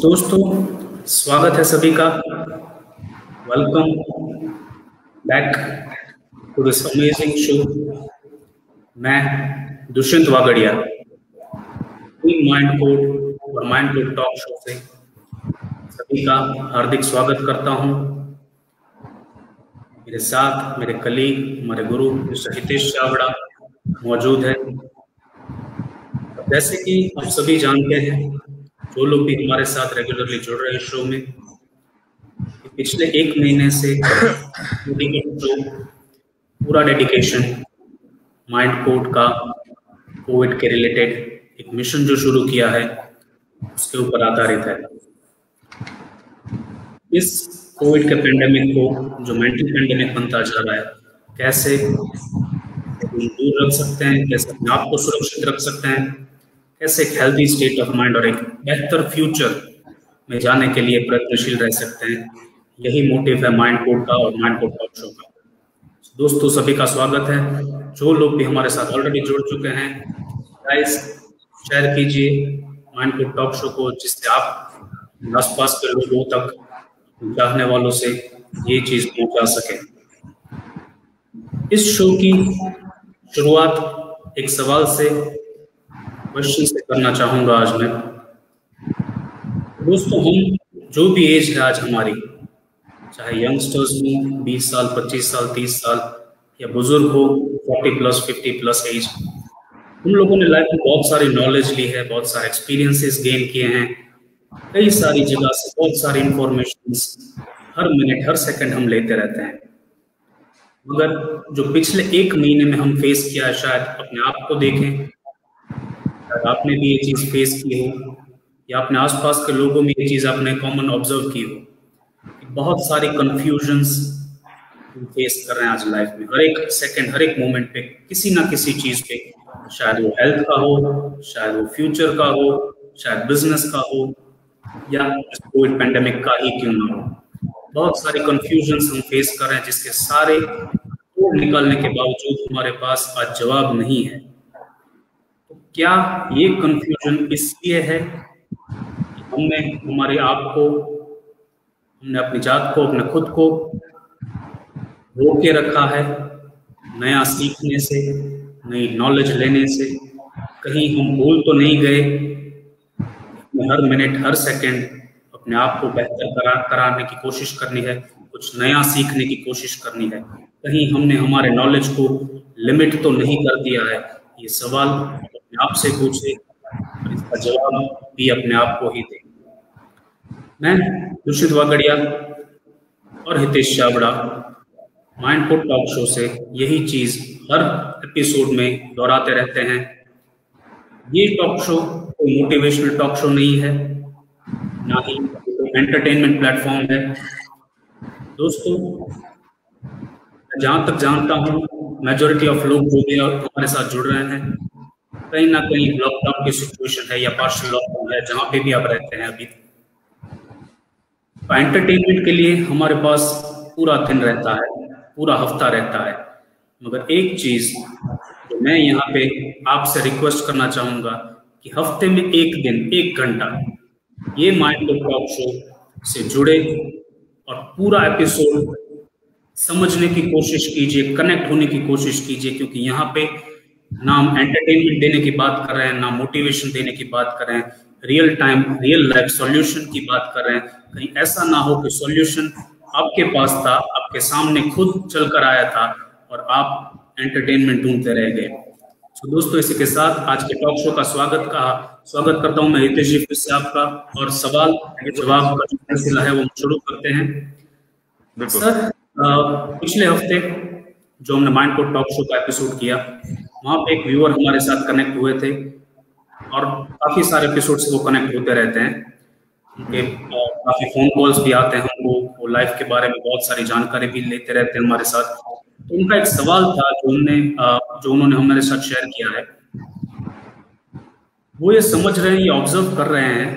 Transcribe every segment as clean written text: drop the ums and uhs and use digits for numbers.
दोस्तों, स्वागत है सभी का। Welcome back to this amazing show. मैं दुष्यंत वागड़िया माइंड कोड और माइंड कोड टॉक शो से सभी का हार्दिक स्वागत करता हूं। मेरे साथ मेरे कलीग, हमारे गुरु मिस्टर हितेश चावड़ा मौजूद है। जैसे कि आप सभी जानते हैं, जो लोग भी हमारे साथ रेगुलरली जुड़ रहे हैं शो में, पिछले 1 महीने से शो पूरा डेडिकेशन माइंड कोड का कोविड के रिलेटेड एक मिशन जो शुरू किया है उसके ऊपर आधारित है। इस कोविड के पेंडेमिक को, जो मेंटल पेंडेमिक बनता जा रहा है, कैसे दूर रख सकते हैं, कैसे अपने आप को सुरक्षित रख सकते हैं, कैसे एक हेल्दी स्टेट ऑफ माइंड और एक बेहतर फ्यूचर में जाने के लिए प्रयत्नशील रह सकते हैं। यही मोटिव है माइंड कोड का और माइंड कोड टॉक शो का। दोस्तों, सभी का स्वागत है। जो लोग भी हमारे साथ ऑलरेडी जुड़ चुके हैं, गाइस शेयर कीजिए माइंड कोड टॉक शो को, जिससे आप आसपास के लोगों तक, चाहने वालों से ये चीज पहुंचा सके। इस शो की शुरुआत एक सवाल से, क्वेश्चन से करना चाहूंगा आज मैं। दोस्तों, हम जो भी एज है आज हमारी, चाहे यंगस्टर्स हो 20 साल, 25 साल, 30 साल, या बुजुर्ग हो 40+, 50+ एज, हम लोगों ने लाइफ में बहुत सारी नॉलेज ली है, बहुत सारे एक्सपीरियंसेस गेन किए हैं, कई सारी जगह से बहुत सारी इंफॉर्मेशन हर मिनट हर सेकंड हम लेते रहते हैं। मगर जो पिछले 1 महीने में हम फेस किया है, शायद अपने आप को देखें, आपने भी ये चीज फेस की हो, या अपने आसपास के लोगों में ये चीज आपने कॉमन ऑब्जर्व की हो, बहुत सारी कंफ्यूजन्स फेस कर रहे हैं आज लाइफ में। हर एक सेकंड, हर एक मोमेंट पे किसी ना किसी चीज पे, शायद वो हेल्थ का हो, शायद वो फ्यूचर का हो, शायद बिजनेस का हो, या कोविड पेंडेमिक का ही क्यों ना हो, बहुत सारे कंफ्यूजन्स हम फेस कर रहे हैं, जिसके सारे तोड़ निकालने के बावजूद हमारे पास आज जवाब नहीं है। तो क्या ये कंफ्यूजन इसलिए है कि हमने हमारे आप को, हमने अपनी जात को, अपने खुद को रोक के रखा है नया सीखने से, नई नॉलेज लेने से? कहीं हम भूल तो नहीं गए? हर मिनट हर सेकंड अपने आप को बेहतर कराने की कोशिश करनी है, कुछ नया सीखने की कोशिश करनी है। कहीं हमने हमारे नॉलेज को लिमिट तो नहीं कर दिया है? ये सवाल अपने आप से पूछे, इसका जवाब भी अपने आप को ही दे। मैं दुष्यंत वागड़िया और Hitesh Chavda mind code talk show से यही चीज हर एपिसोड में दोहराते रहते हैं। ये टॉक शो कोई मोटिवेशनल टॉक शो नहीं है, ना ही एंटरटेनमेंट प्लेटफॉर्म है। दोस्तों, जहां तक जानता हूं, मेजॉरिटी ऑफ लोग जो भी हमारे साथ जुड़ रहे हैं, कहीं ना कहीं लॉकडाउन की सिचुएशन है या पार्शियल लॉकडाउन है, जहां पे भी आप रहते हैं अभी। एंटरटेनमेंट के लिए हमारे पास पूरा दिन रहता है, पूरा हफ्ता रहता है। मगर एक चीज जो मैं यहाँ पे आपसे रिक्वेस्ट करना चाहूंगा कि हफ्ते में एक दिन, 1 घंटा ये माइंड कोड टॉक शो से जुड़े और पूरा एपिसोड समझने की कोशिश कीजिए, कनेक्ट होने की कोशिश कीजिए, क्योंकि यहाँ पे ना हम एंटरटेनमेंट देने की बात कर रहे हैं, ना मोटिवेशन देने की बात कर रहे हैं, real time, real life solution की बात कर रहे हैं। कहीं ऐसा ना हो कि सॉल्यूशन आपके पास था, आपके सामने खुद चलकर आया था और आप एंटरटेनमेंट ढूंढते रह गए। तो दोस्तों, इसी के साथ आज के टॉक शो का स्वागत करता हूं मैं हितेश जी फिर से आपका, और सवाल जवाब का जो सिलसिला है वो शुरू करते हैं। सर, पिछले हफ्ते जो हमने माइंड कोड टॉक शो का एपिसोड किया, वहां पे एक व्यूअर हमारे साथ कनेक्ट हुए थे, और काफी सारे एपिसोड से वो कनेक्ट होते रहते हैं। उनके काफी फोन कॉल्स भी आते हैं हमको, वो लाइफ के बारे में बहुत सारी जानकारी भी लेते रहते हैं हमारे साथ। तो उनका एक सवाल था जो उन्होंने हमारे साथ शेयर किया है। वो ये समझ रहे हैं, ये ऑब्जर्व कर रहे हैं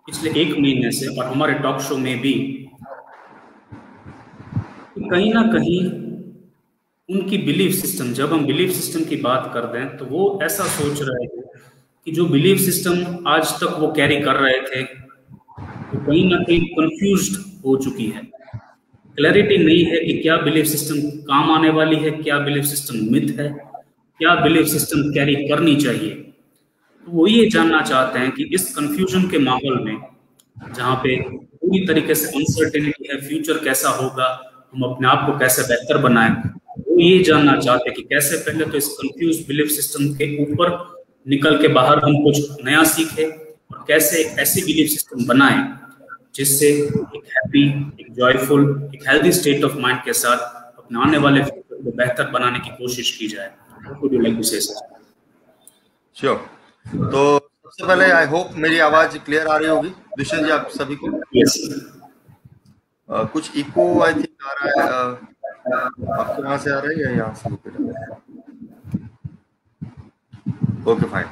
पिछले 1 महीने से और हमारे टॉक शो में भी, कहीं ना कहीं उनकी बिलीफ सिस्टम, जब हम बिलीफ सिस्टम की बात करते हैं तो वो ऐसा सोच रहे हैं कि जो बिलीफ सिस्टम आज तक वो कैरी कर रहे थे, कहीं ना कहीं कंफ्यूज्ड हो चुकी है। क्लैरिटी नहीं है कि क्या बिलीफ सिस्टम काम आने वाली है, क्या बिलीफ सिस्टम मिथ है, क्या बिलीफ सिस्टम कैरी करनी चाहिए। तो वो ये जानना चाहते हैं कि इस कंफ्यूजन के माहौल में, जहाँ पे पूरी तरीके से अनसर्टेनिटी है, फ्यूचर कैसा होगा, हम अपने आप को कैसे बेहतर बनाएं, वो ये जानना चाहते हैं कि कैसे पहले तो इस कंफ्यूज बिलीफ सिस्टम के ऊपर निकल के बाहर हम कुछ नया सीखें, और कैसे एक ऐसी बिलीफ सिस्टम बनाएं जिससे एक हैप्पी, एक जॉयफुल, एक हेल्दी स्टेट ऑफ माइंड के साथ अपने आने वाले फ्यूचर को बेहतर बनाने की कोशिश की जाए। Would you like to say something? Sure. तो सबसे पहले आई होप मेरी आवाज क्लियर आ रही होगी दुष्यंत जी आप सभी को। Yes. कुछ इको आई थिंक आ रहा है, आपके वहां से आ रहा है या यहाँ से? Okay fine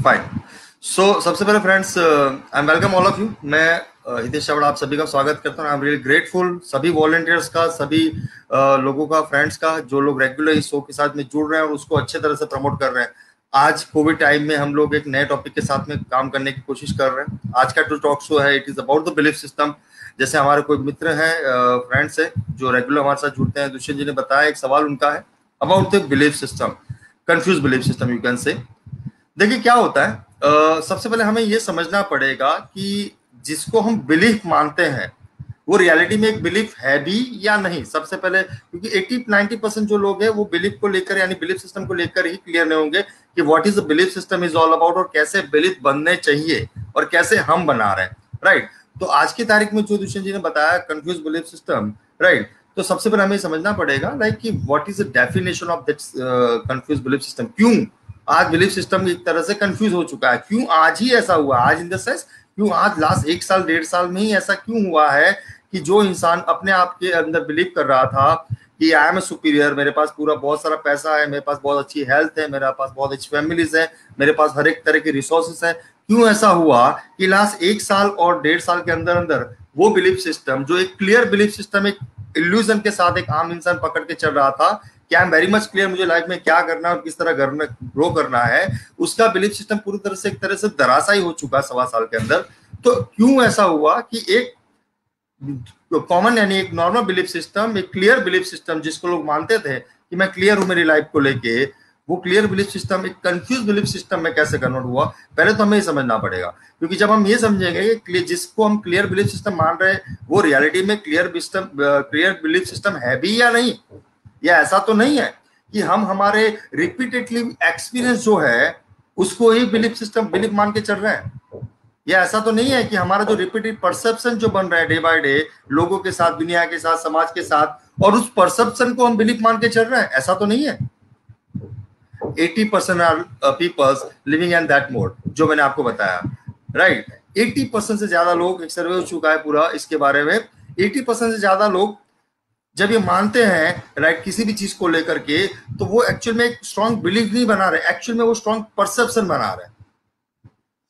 fine. सो सबसे पहले friends I am welcome all of you. मैं हितेश चावड़ा आप सभी का स्वागत करता हूँ। आई एम रियली ग्रेटफुल सभी वॉलंटियर्स का, सभी लोगों का, फ्रेंड्स का, जो लोग रेगुलर इस शो के साथ में जुड़ रहे हैं और उसको अच्छे तरह से प्रमोट कर रहे हैं। आज कोविड टाइम में हम लोग एक नए टॉपिक के साथ में काम करने की कोशिश कर रहे हैं। आज का जो टॉक शो है it is about the belief system. जैसे हमारे कोई मित्र हैं, फ्रेंड्स हैं जो रेगुलर हमारे साथ जुड़ते हैं, दुष्यंत जी ने बताया एक सवाल उनका है about the belief system, confuse belief system you can say. देखिए क्या होता है, सबसे पहले हमें ये समझना पड़ेगा कि जिसको हम बिलीफ मानते हैं वो रियलिटी में एक बिलीफ है भी या नहीं। सबसे पहले क्योंकि 80-90% जो लोग हैं वो बिलीफ को लेकर यानी बिलीफ सिस्टम को लेकर ही क्लियर नहीं होंगे कि what is the belief system is all about और कैसे बिलीफ बनने चाहिए और कैसे हम बना रहे हैं, राइट। तो आज की तारीख में जो दुष्यंत जी ने बताया कंफ्यूज बिलीफ सिस्टम, राइट, तो सबसे पहले हमें समझना पड़ेगा लाइक कि what is the definition of that confuse belief system. क्यों आज बिलीफ सिस्टम एक तरह से कंफ्यूज हो चुका है, क्यों आज ही ऐसा हुआ, आज इन द सेंस क्यों आज लास्ट 1 साल 1.5 साल में ही ऐसा क्यों हुआ है कि जो इंसान अपने आप के अंदर बिलीव कर रहा था कि आई एम ए सुपीरियर, मेरे पास पूरा बहुत सारा पैसा है, मेरे पास बहुत अच्छी हेल्थ है, मेरे पास बहुत अच्छी फैमिलीज है, मेरे पास हर एक तरह के रिसोर्सेस है, क्यों ऐसा हुआ कि लास्ट 1 साल और 1.5 साल के अंदर अंदर वो बिलीफ सिस्टम जो एक क्लियर बिलीफ सिस्टम, एक इल्यूजन के साथ एक आम इंसान पकड़ के चल रहा था कि I am very much clear मुझे लाइफ में क्या करना है और किस तरह ग्रो करना है, उसका बिलीफ सिस्टम पूरी तरह से एक तरह से धराशायी हो चुका 1.25 साल के अंदर। तो क्यों ऐसा हुआ कि एक कॉमन यानी एक नॉर्मल बिलीफ सिस्टम, एक क्लियर बिलीफ सिस्टम जिसको लोग मानते थे कि मैं क्लियर हूं मेरी लाइफ को लेके, वो क्लियर बिलीफ सिस्टम एक कंफ्यूज बिलीफ सिस्टम में कैसे कन्वर्ट हुआ, पहले तो हमें ये समझना पड़ेगा। क्योंकि जब हम ये समझेंगे कि जिसको हम क्लियर बिलीफ सिस्टम मान रहे हैं वो रियलिटी में क्लियर बिलीफ सिस्टम है भी या नहीं, या ऐसा तो नहीं है कि हम हमारे रिपीटेडली एक्सपीरियंस जो है उसको ही बिलीफ मान के चल रहे हैं, या ऐसा तो नहीं है कि हमारा जो रिपीटेड परसेप्शन जो बन रहा है डे बाय डे लोगों के साथ, दुनिया के साथ, समाज के साथ, और उस परसेप्शन को हम बिलीफ मान के चल रहे हैं, ऐसा तो नहीं है। 80% are peoples living in that mode, जो मैंने आपको बताया, राइट। 80% से ज्यादा लोग, एक सर्वे हो चुका है पूरा इसके बारे में, 80% से ज्यादा लोग जब ये मानते हैं, राइट, किसी भी चीज को लेकर के, तो वो एक्चुअल में एक स्ट्रॉन्ग बिलीफ नहीं बना रहे, एक्चुअल में वो स्ट्रॉन्ग परसेप्शन बना रहे हैं।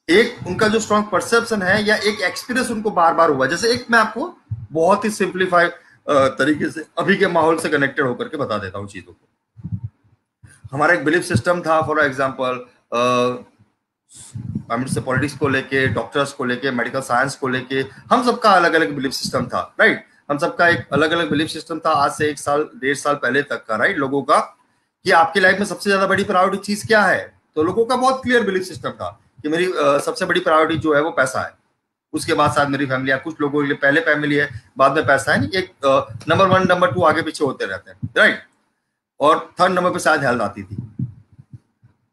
एक उनका जो स्ट्रॉन्ग परसेप्शन है या एक एक्सपीरियंस उनको बार बार हुआ। जैसे एक मैं आपको बहुत ही सिंप्लीफाइड तरीके से अभी के माहौल से कनेक्टेड होकर के बता देता हूँ चीजों को। हमारा एक बिलीफ सिस्टम था, फॉर एग्जाम्पल पॉलिटिक्स को लेके, डॉक्टर्स को लेके, मेडिकल साइंस को लेके, हम सबका अलग अलग बिलीफ सिस्टम था, राइट। हम सबका एक अलग अलग बिलीफ सिस्टम था आज से 1 साल 1.5 साल पहले तक का, राइट, लोगों का, कि आपकी लाइफ में सबसे ज्यादा बड़ी प्रायोरिटी चीज क्या है। तो लोगों का बहुत क्लियर बिलीफ सिस्टम था कि मेरी सबसे बड़ी प्रायोरिटी जो है वो पैसा है, उसके बाद साथ मेरी फैमिली है, कुछ लोगों के लिए पहले फैमिली है बाद में पैसा है, एक नंबर 1 नंबर 2 आगे पीछे होते रहते हैं, राइट, और 3rd नंबर पे शायद हेल्थ आती थी।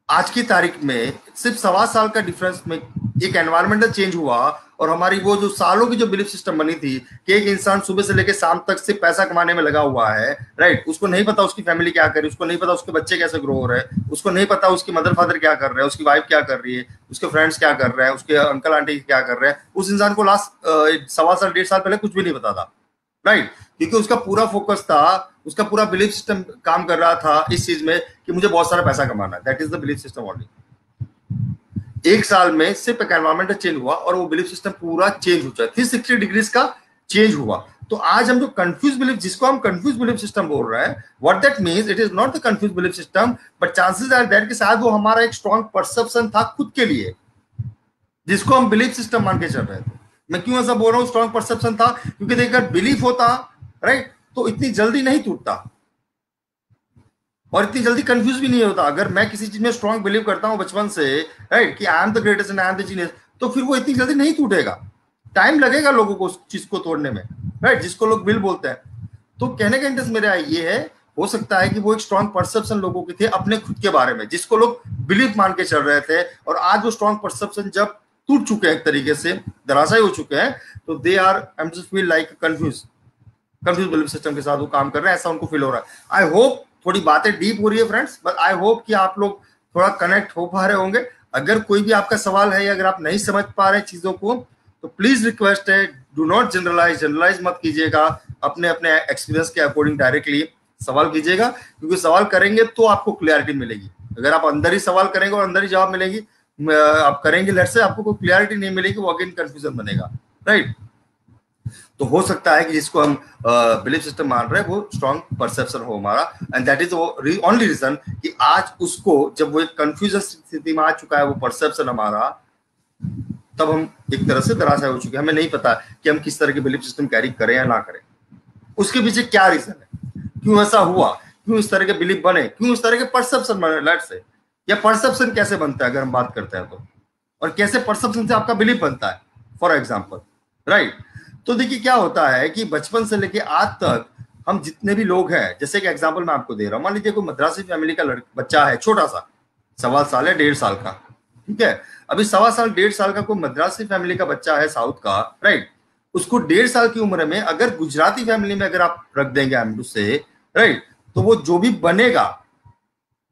आज की तारीख में सिर्फ 1.25 साल का डिफरेंस में एक एनवायरमेंटल चेंज हुआ और हमारी वो जो सालों की जो बिलीफ सिस्टम बनी थी कि एक इंसान सुबह से लेकर शाम तक सिर्फ पैसा कमाने में लगा हुआ है, राइट, उसको नहीं पता उसकी फैमिली क्या कर रही है, उसको नहीं पता उसके बच्चे कैसे ग्रो हो रहे हैं, उसको नहीं पता उसकी मदर फादर क्या कर रहे हैं, उसकी वाइफ क्या कर रही है, उसके फ्रेंड्स क्या कर रहे हैं, उसके अंकल आंटी क्या कर रहे हैं। उस इंसान को लास्ट 1.25 साल 1.5 साल पहले कुछ भी नहीं पता था, राइट, क्योंकि उसका पूरा फोकस था, उसका पूरा बिलीफ सिस्टम काम कर रहा था इस चीज में कि मुझे बहुत सारा पैसा कमाना है। That is the belief system only. 1 साल में सिर्फ एक एनवायरमेंटल चेंज हुआ और वो बिलीफ सिस्टम पूरा चेंज हो जाए, 360 डिग्रीज का चेंज हुआ। तो आज हम जो कंफ्यूज बिलीफ, जिसको हम कंफ्यूज बिलीफ सिस्टम बोल रहे हैं, what that means, it is not the confuse belief system, but chances are that कि शायद वो हमारा एक स्ट्रॉन्ग परसेप्शन था खुद के लिए, जिसको हम बिलीफ सिस्टम मान के चल रहे थे। मैं क्यों ऐसा बोल रहा हूँ स्ट्रॉन्ग परसेप्शन था, क्योंकि देखकर बिलीफ होता, राइट, तो इतनी जल्दी नहीं टूटता और इतनी जल्दी कंफ्यूज भी नहीं होता। अगर मैं किसी चीज में स्ट्रॉन्ग बिलीव करता हूँ बचपन से, राइट, कि I am the greatest and I am the genius, तो फिर वो इतनी जल्दी नहीं टूटेगा। टाइम लगेगा लोगों को उस चीज को तोड़ने में, राइट, जिसको लोग बिल बोलते हैं। तो कहने का इंटरेस्ट मेरा ये है, हो सकता है कि वो एक स्ट्रॉन्ग परसेप्शन लोगों की थी अपने खुद के बारे में, जिसको लोग बिलीव मान के चल रहे थे, और आज वो स्ट्रॉन्ग परसेप्शन जब टूट चुके हैं, एक तरीके से धराशायी हो चुके हैं, तो they are I am just feel like confuse belief system के साथ वो काम कर रहे हैं, ऐसा उनको फील हो रहा है। आई होप थोड़ी बातें डीप हो रही है फ्रेंड्स, बट आई होप कि आप लोग थोड़ा कनेक्ट हो पा रहे होंगे। अगर कोई भी आपका सवाल है या अगर आप नहीं समझ पा रहे चीजों को, तो प्लीज रिक्वेस्ट है, डू नॉट जनरलाइज मत कीजिएगा, अपने अपने एक्सपीरियंस के अकॉर्डिंग डायरेक्टली सवाल कीजिएगा, क्योंकि सवाल करेंगे तो आपको क्लियरिटी मिलेगी। अगर आप अंदर ही सवाल करेंगे और अंदर ही जवाब मिलेगी, आप करेंगे लेट से, आपको कोई क्लियरिटी नहीं मिलेगी, वो अगेन कंफ्यूजन बनेगा, राइट। तो हो सकता है कि जिसको हम बिलीफ सिस्टम मान रहे हैं वो स्ट्रॉन्ग परसेप्शन हो हमारा, and that is only reason कि आज उसको जब वो एक कंफ्यूजन स्थिति में आ चुका है वो परसेप्शन हमारा, तब हम एक तरह से धराशायी हो चुके हैं। हमें नहीं पता कि हम किस तरह के बिलीफ सिस्टम कैरी करें या ना करें, उसके पीछे क्या रीजन है, क्यों ऐसा हुआ, क्यों इस तरह के बिलीफ बने, क्यों इस तरह के परसेप्शन बने, लेट से, या परसेप्शन कैसे बनता है अगर हम बात करते हैं तो, और कैसे परसेप्शन से आपका बिलीफ बनता है, फॉर एग्जाम्पल, राइट। तो देखिए क्या होता है कि बचपन से लेके आज तक हम जितने भी लोग हैं, जैसे कि एग्जांपल मैं आपको दे रहा हूं, मान लीजिए कोई मद्रासी फैमिली का बच्चा है, छोटा सा, 1.25 साल या 1.5 साल का, ठीक है। अभी 1.25 साल 1.5 साल का कोई मद्रासी फैमिली का बच्चा है साउथ का, राइट, उसको 1.5 साल की उम्र में अगर गुजराती फैमिली में अगर आप रख देंगे एमडू से, राइट, तो वो जो भी बनेगा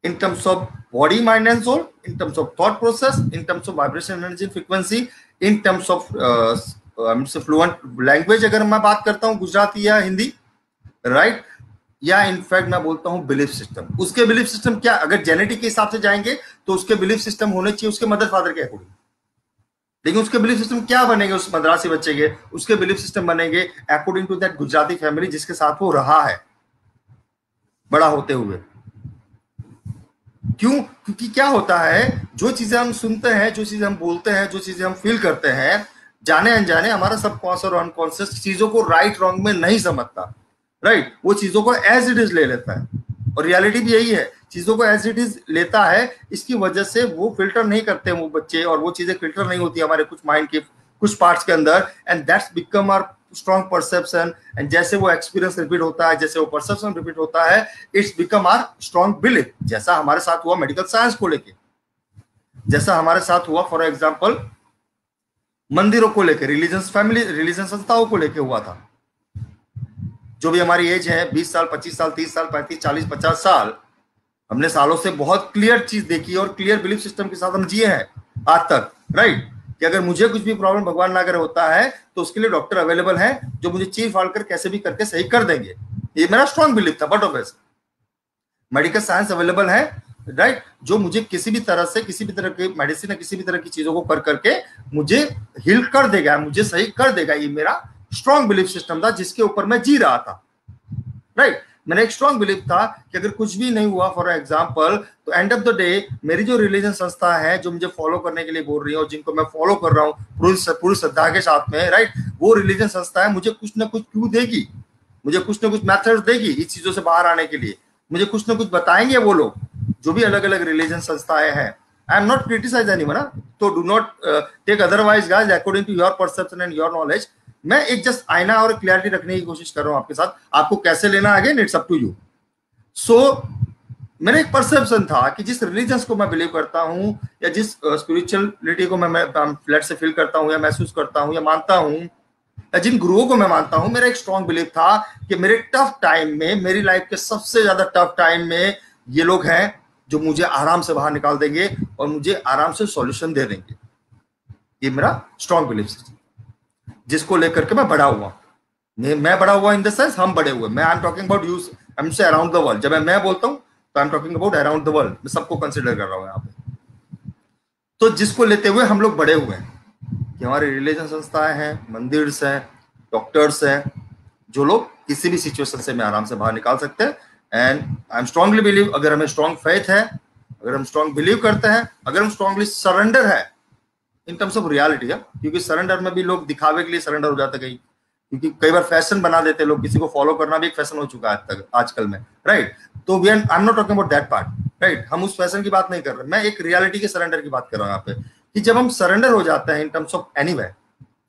in terms of body mind and soul, in terms of thought process, in terms of vibration energy frequency, in terms of fluent language, अगर मैं बात करता हूं गुजराती या हिंदी, राइट, या इनफैक्ट मैं बोलता हूं बिलीफ सिस्टम, उसके बिलीफ सिस्टम क्या, अगर जेनेटिक के हिसाब से जाएंगे तो उसके बिलीफ सिस्टम होने चाहिए उसके मदर फादर के अकॉर्डिंग, लेकिन उसके बिलीफ सिस्टम क्या बनेंगे उस मद्रासी बच्चे के, उसके बिलीफ सिस्टम बनेंगे according to that Gujarati family जिसके साथ वो रहा है बड़ा होते हुए। क्यों? क्योंकि क्या होता है, जो चीजें हम सुनते हैं, जो चीजें हम बोलते हैं, जो चीजें हम फील करते हैं, जाने अनजाने हमारा सबकॉन्शियस और अनकॉन्शियस चीजों को राइट रॉन्ग में नहीं समझता, राइट, वो चीजों को एज इट इज ले लेता है, और रियलिटी भी यही है, चीजों को एज इट इज लेता है, इसकी वजह से वो फिल्टर नहीं करते वो बच्चे, और वो चीजें फिल्टर नहीं होती हमारे कुछ माइंड के कुछ पार्ट्स के अंदर, and that's become our strong perception, and जैसे वो एक्सपीरियंस रिपीट होता है, जैसे वो परसेप्शन रिपीट होता है, it's become our strong belief. जैसा हमारे साथ हुआ मेडिकल साइंस को लेके, जैसा हमारे साथ हुआ फॉर एग्जाम्पल मंदिरों को लेकर, रिलीजन संस्थाओं को लेकर हुआ था। जो भी हमारी एज है 20 साल 25 साल 30 साल 35 40 50 साल, हमने सालों से बहुत क्लियर चीज देखी और क्लियर बिलीफ सिस्टम के साथ हम जिए हैं आज तक, राइट, कि अगर मुझे कुछ भी प्रॉब्लम भगवान ना करे होता है तो उसके लिए डॉक्टर अवेलेबल है जो मुझे चीर फाड़ कर कैसे भी करके सही कर देंगे। ये मेरा स्ट्रॉन्ग बिलीफ था, but obvious medical science available है, राइट, जो मुझे किसी भी तरह से किसी भी तरह की मेडिसिन या किसी भी तरह की चीजों को कर करके मुझे हील कर देगा, मुझे सही कर देगा। ये मेरा स्ट्रॉन्ग बिलीफ सिस्टम था जिसके ऊपर मैं जी रहा था, राइट। मेरा एक स्ट्रॉन्ग बिलीफ था कि अगर कुछ भी नहीं हुआ फॉर एग्जाम्पल, तो एंड ऑफ द डे मेरी जो रिलीजन संस्था है जो मुझे फॉलो करने के लिए बोल रही है और जिनको मैं फॉलो कर रहा हूँ पूरी श्रद्धा के साथ में, राइट, वो रिलीजन संस्था है मुझे कुछ ना कुछ क्लू देगी, मुझे कुछ ना कुछ मेथड्स देगी इस चीजों से बाहर आने के लिए, मुझे कुछ ना कुछ बताएंगे वो लोग जो भी अलग अलग रिलीजन संस्थाएं हैं। I am not criticise anyone, तो do not take otherwise guys according to your perception and your knowledge. मैं एक जस्ट आईना और क्लैरिटी रखने की कोशिश कर रहा हूं आपके साथ, आपको कैसे लेना है again it's up to you. So मेरा एक परसेप्शन था कि जिस रिलीजन को मैं बिलीव करता हूं या जिस स्पिरिचुअलिटी को मैं फ्लैट से फील करता हूं या महसूस करता हूं या मानता हूं या जिन गुरुओं को मैं मानता हूं, मेरा एक स्ट्रॉन्ग बिलीव था कि मेरे टफ टाइम में, मेरी लाइफ के सबसे ज्यादा टफ टाइम में ये लोग हैं जो मुझे आराम से बाहर निकाल देंगे और मुझे आराम से सॉल्यूशन दे देंगे। ये मेरा स्ट्रॉन्ग बिलीफ सिस्टम जिसको लेकर के मैं बड़ा हुआ। मैं बड़ा हुआ इन द सेंस हम बड़े हुए। मैं I am talking about you, I am से अराउंड द वर्ल्ड। जब मैं बोलता हूं तो I am talking about around the world, मैं सबको कंसिडर कर रहा हूं यहाँ पे। तो जिसको लेते हुए हम लोग बड़े हुए हैं कि हमारे रिलीजन संस्थाएं हैं, मंदिर हैं, डॉक्टर्स हैं, जो लोग किसी भी सिचुएशन से में आराम से बाहर निकाल सकते हैं। And I am strongly believe, अगर हमें स्ट्रॉन्ग फेथ है, अगर हम स्ट्रॉन्ग बिलीव करते हैं, अगर हम स्ट्रॉन्गली सरेंडर है इन टर्म्स ऑफ रियलिटी, क्योंकि सरेंडर में भी लोग दिखावे के लिए सरेंडर हो जाते कहीं, क्योंकि कई बार फैशन बना देते लोग, किसी को फॉलो करना भी एक फैशन हो चुका है आज तक आजकल में, राइट। तो we I am not talking about that part, right. हम उस फैशन की बात नहीं कर रहे, मैं एक रियलिटी के सरेंडर की बात कर रहा हूँ यहाँ पे, कि जब हम सरेंडर हो जाते हैं इन टर्म्स ऑफ एनीवे,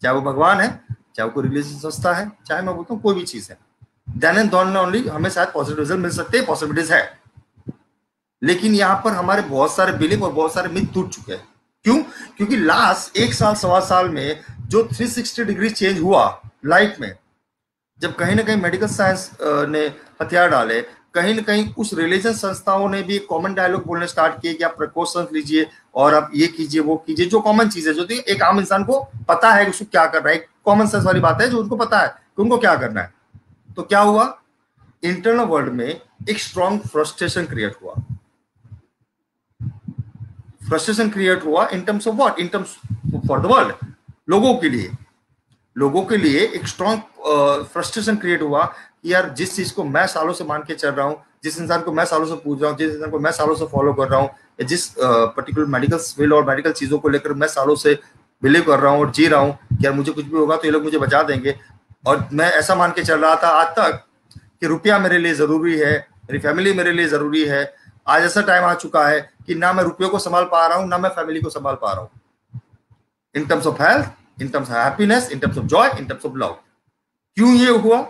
चाहे वो भगवान है, चाहे वो कोई रिलीजियस संस्था है, चाहे मैं बोलता हूँ कोई भी चीज है, देन एंड देन ओनली हमें शायद पॉजिटिव रिजल्ट मिल सकते हैं, पॉसिबिलिटीज है। लेकिन यहाँ पर हमारे बहुत सारे बिलीफ और बहुत सारे मिथ टूट चुके हैं। क्यों? क्योंकि लास्ट 1 साल 1.25 साल में जो 360 डिग्री चेंज हुआ लाइफ में, जब कहीं ना कहीं मेडिकल साइंस ने हथियार डाले, कहीं ना कहीं उस रिलीजन संस्थाओं ने भी कॉमन डायलॉग बोलने स्टार्ट किए कि आप प्रिकॉशंस लीजिए और आप ये कीजिए वो कीजिए, जो कॉमन चीज है, जो एक आम इंसान को पता है उसको क्या करना है, कॉमन सेंस वाली बात है जो उनको पता है कि उनको क्या करना है। तो क्या हुआ? इंटरनल वर्ल्ड में एक स्ट्रॉन्ग फ्रस्ट्रेशन क्रिएट हुआ। फ्रस्ट्रेशन क्रिएट हुआ इन terms of what? In terms for the world, लोगों के लिए एक स्ट्रॉन्ग फ्रस्ट्रेशन क्रिएट हुआ कि यार जिस चीज को मैं सालों से मान के चल रहा हूँ, जिस इंसान को मैं सालों से पूछ रहा हूँ, जिस इंसान को मैं सालों से फॉलो कर रहा हूँ, या जिस पर्टिकुलर मेडिकल फील्ड और मेडिकल चीजों को लेकर मैं सालों से बिलीव कर रहा हूँ और जी रहा हूँ कि यार मुझे कुछ भी होगा तो ये लोग मुझे बचा देंगे, और मैं ऐसा मान के चल रहा था आज तक कि रुपया मेरे लिए जरूरी है, मेरी फैमिली मेरे लिए जरूरी है। आज ऐसा टाइम आ चुका है कि ना मैं रुपयों को संभाल पा रहा हूँ, ना मैं फैमिली को संभाल पा रहा हूँ, इन terms of health, in terms of happiness, in terms of Joy, in terms of love. क्यों ये हुआ?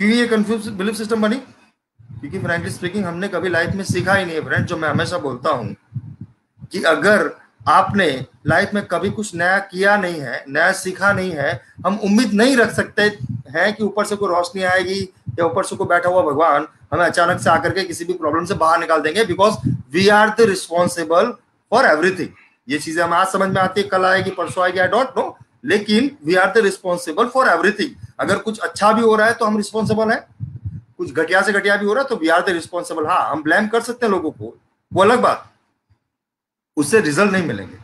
क्यों ये कंफ्यूज बिलीफ सिस्टम बनी? क्योंकि फ्रैंकली स्पीकिंग हमने कभी लाइफ में सीखा ही नहीं है फ्रेंड। जो मैं हमेशा बोलता हूं कि अगर आपने लाइफ में कभी कुछ नया किया नहीं है, नया सीखा नहीं है, हम उम्मीद नहीं रख सकते हैं कि ऊपर से कोई रोशनी आएगी या ऊपर से कोई बैठा हुआ भगवान हमें अचानक से आकर के किसी भी प्रॉब्लम से बाहर निकाल देंगे, because we are the responsible for everything. ये चीजें हमें आज समझ में आती है, कल आएगी, परसों आएगी, आई डोंट नो, लेकिन we are the responsible for everything. अगर कुछ अच्छा भी हो रहा है तो हम रिस्पॉन्सिबल हैं, कुछ घटिया से घटिया भी हो रहा है तो वी आर द रिस्पॉन्सिबल। हाँ, हम ब्लेम कर सकते हैं लोगों को, वो अलग बात, उससे रिजल्ट नहीं मिलेंगे।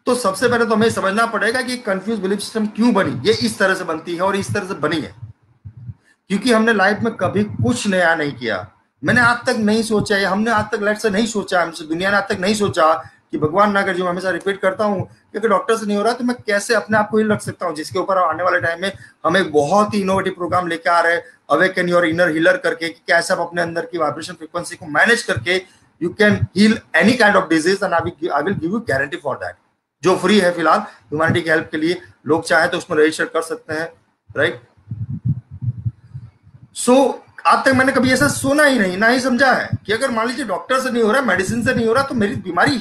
तो सबसे पहले तो हमें समझना पड़ेगा कि कंफ्यूज बिलीफ सिस्टम क्यों बनी। ये इस तरह से बनती है और इस तरह से बनी है क्योंकि हमने लाइफ में कभी कुछ नया नहीं किया। मैंने आज तक नहीं सोचा, या हमने आज तक लाइफ से नहीं सोचा, हमसे दुनिया ने आज तक नहीं सोचा कि भगवान ना कर, जो हमेशा रिपीट करता हूँ, क्योंकि डॉक्टर से नहीं हो रहा तो मैं कैसे अपने आप को ही रख सकता हूँ, जिसके ऊपर आने वाले टाइम में हम एक बहुत ही इनोवेटिव प्रोग्राम लेके आ रहे हैं, अवेकन योर इनर हीलर करके, कि कैसे आप अपने अंदर की वाइब्रेशन फ्रीक्वेंसी को मैनेज करके you can heal any kind of disease, and I will give you guarantee for that, जो फ्री है फिलहाल ह्यूमैनिटी की हेल्प के लिए। लोग चाहे तो उसमें रजिस्टर कर सकते हैं, राइट। सो आज तक मैंने कभी ऐसा सुना ही नहीं, ना ही समझा है कि अगर मान लीजिए डॉक्टर से नहीं हो रहा, मेडिसिन से नहीं हो रहा, तो मेरी बीमारी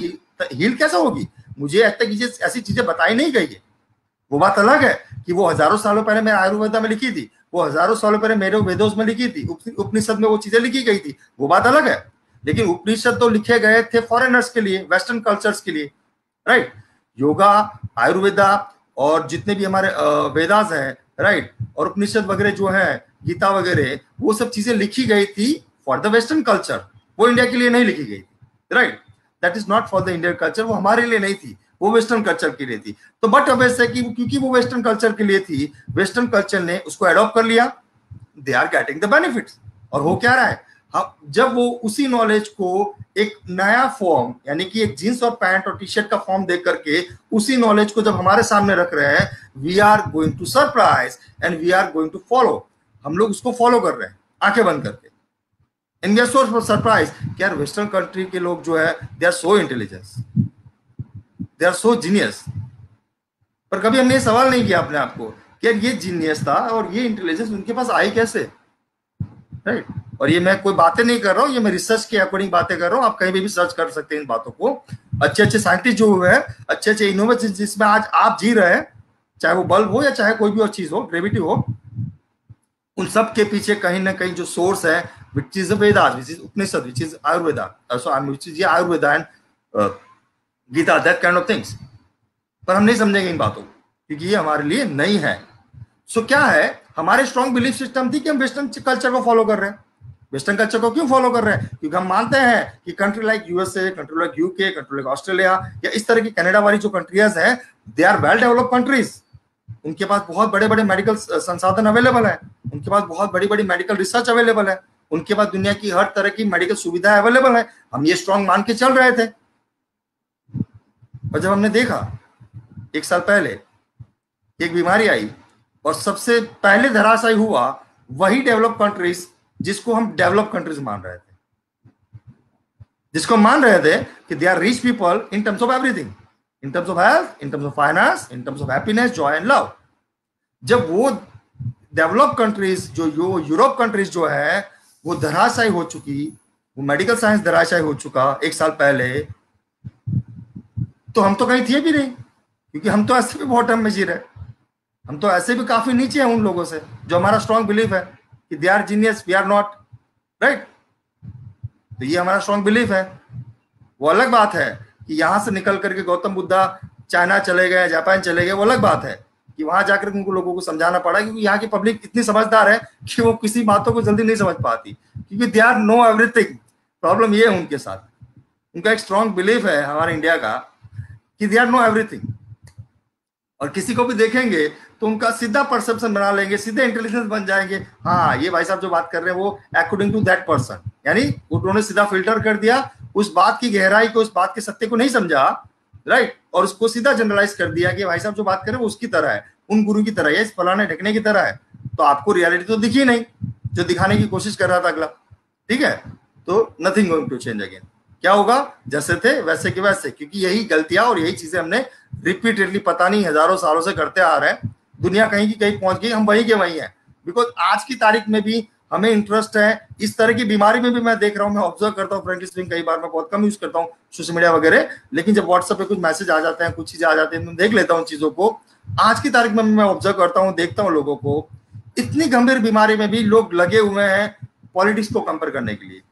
हील कैसा होगी। मुझे आज तक ऐसी चीजें बताई नहीं गई है। वो बात अलग है कि वो हजारों सालों पहले मेरे आयुर्वेदा में लिखी थी, वो हजारों सालों पहले मेरे वेदों में लिखी थी, उपनिषद में वो चीजें लिखी गई थी, वो बात अलग है। लेकिन उपनिषद तो लिखे गए थे फॉरेनर्स के लिए, वेस्टर्न कल्चर्स के लिए, राइट। योगा, आयुर्वेदा और जितने भी हमारे वेदास हैं, राइट, और उपनिषद वगैरह जो है, गीता वगैरह, वो सब चीजें लिखी गई थी फॉर द वेस्टर्न कल्चर, वो इंडिया के लिए नहीं लिखी गई थी, right. That is not for the Indian culture, वो हमारे लिए नहीं थी, वो वेस्टर्न कल्चर के लिए थी। तो बट अब ऐसा कि क्योंकि वो वेस्टर्न कल्चर के लिए थी, वेस्टर्न कल्चर ने उसको अडॉप्ट कर लिया, they are getting the benefits. और हो क्या रहा है, जब वो उसी नॉलेज को एक नया फॉर्म, यानी कि एक जींस और पैंट और टी शर्ट का फॉर्म दे करके उसी नॉलेज को जब हमारे सामने रख रहे हैं, we are going to surprise and we are going to follow. हम लोग उसको फॉलो कर रहे हैं आंखें बंद करके, and we are so surprise कि यार वेस्टर्न कंट्री के लोग जो है, they are so intelligence, they are so genius. पर कभी हमने ये सवाल नहीं किया अपने आप को कि यार ये जीनियस था और ये इंटेलिजेंस उनके पास आई कैसे, राइट। और ये मैं कोई बातें नहीं कर रहा हूँ, ये मैं रिसर्च के अकॉर्डिंग बातें कर रहा हूँ, आप कहीं भी सर्च कर सकते हैं इन बातों को। अच्छे अच्छे साइंटिस्ट जो हुए हैं, अच्छे अच्छे इनोवेशन जिसमें आज आप जी रहे हैं, चाहे वो बल्ब हो या चाहे कोई भी और चीज हो, ग्रेविटी हो, उन सब के पीछे कहीं ना कहीं जो सोर्स है, which is Vedas, which is Upanishad, which is Ayurveda, which is Ayurveda and Gita, that kind of things. पर हम नहीं समझेंगे इन बातों को क्योंकि ये हमारे लिए नहीं है। सो क्या है, हमारे स्ट्रॉन्ग बिलीफ सिस्टम थी कि हम वेस्टर्न कल्चर को फॉलो कर रहे हैं। वेस्टर्न कल्चर को क्यों फॉलो कर रहे हैं? क्योंकि हम मानते हैं कि country like USA, country like UK, country like Australia या इस तरह की कनाडा वाली जो कंट्रीज हैं, they are well developed countries. उनके पास बहुत बड़े बड़े मेडिकल संसाधन अवेलेबल है, उनके पास बहुत बड़ी बड़ी मेडिकल रिसर्च अवेलेबल है, उनके पास दुनिया की हर तरह की मेडिकल सुविधा अवेलेबल है। हम ये स्ट्रॉन्ग मान के चल रहे थे, और जब हमने देखा 1 साल पहले एक बीमारी आई और सबसे पहले धराशायी हुआ वही डेवलप कंट्रीज जिसको हम डेवलप कंट्रीज मान रहे थे, जिसको मान रहे थे कि they are rich people in terms of everything, in terms of health, in terms of finance, in terms of happiness, joy and love. जब वो डेवलप कंट्रीज जो यूरोप कंट्रीज जो है वो धराशायी हो चुकी, वो मेडिकल साइंस धराशायी हो चुका 1 साल पहले, तो हम तो कहीं थे भी नहीं, क्योंकि हम तो ऐसे भी बॉटम में जी रहे, हम तो ऐसे भी काफी नीचे हैं उन लोगों से जो हमारा स्ट्रॉन्ग बिलीफ है कि they are genius, we are not, right. तो ये हमारा स्ट्रॉन्ग बिलीफ है। वो अलग बात है कि यहां से निकल करके गौतम बुद्धा चाइना चले गए, जापान चले गए, वो अलग बात है कि वहां जाकर उनको लोगों को समझाना पड़ा, क्योंकि यहाँ की पब्लिक इतनी समझदार है कि वो किसी बातों को जल्दी नहीं समझ पाती, क्योंकि they are know everything. Problem ये है उनके साथ, उनका एक स्ट्रॉन्ग बिलीफ है हमारे इंडिया का कि दे आर नो एवरीथिंग, और किसी को भी देखेंगे तो उनका सीधा परसेप्शन बना लेंगे, सीधे इंटेलिजेंस बन जाएंगे। हाँ, ये भाई साहब जो बात कर रहे हैं वो अकॉर्डिंग टू दैट पर्सन, यानी उन्होंने सीधा फिल्टर कर दिया, उस बात की गहराई को, उस बात के सत्य को नहीं समझा, राइट, और उसको सीधा जनरलाइज कर दिया कि भाई साहब जो बात कर रहे हैं वो उसकी तरह है, उन गुरु की तरह है, इस फलाने ढकने की तरह है। तो आपको रियलिटी तो दिखी नहीं जो दिखाने की कोशिश कर रहा था अगला, ठीक है। तो nothing going to change again. क्या होगा? जैसे थे वैसे के वैसे, क्योंकि यही गलतियां और यही चीजें हमने रिपीटेडली पता नहीं हजारों सालों से करते आ रहे हैं। दुनिया कहीं की कहीं पहुंच गई, हम वहीं के वहीं हैं। बिकॉज आज की तारीख में भी हमें इंटरेस्ट है इस तरह की बीमारी में भी। मैं देख रहा हूँ, मैं ऑब्जर्व करता हूँ, फ्रेंकली स्पीकिंग कई बार मैं बहुत कम यूज करता हूँ सोशल मीडिया वगैरह, लेकिन जब व्हाट्सएप पे कुछ मैसेज आ जाते हैं, कुछ चीजें आ जाती हैं, तो देख लेता हूँ चीजों को। आज की तारीख में मैं ऑब्जर्व करता हूँ, देखता हूँ लोगों को, इतनी गंभीर बीमारी में भी लोग लगे हुए हैं पॉलिटिक्स को कंपेयर करने के लिए।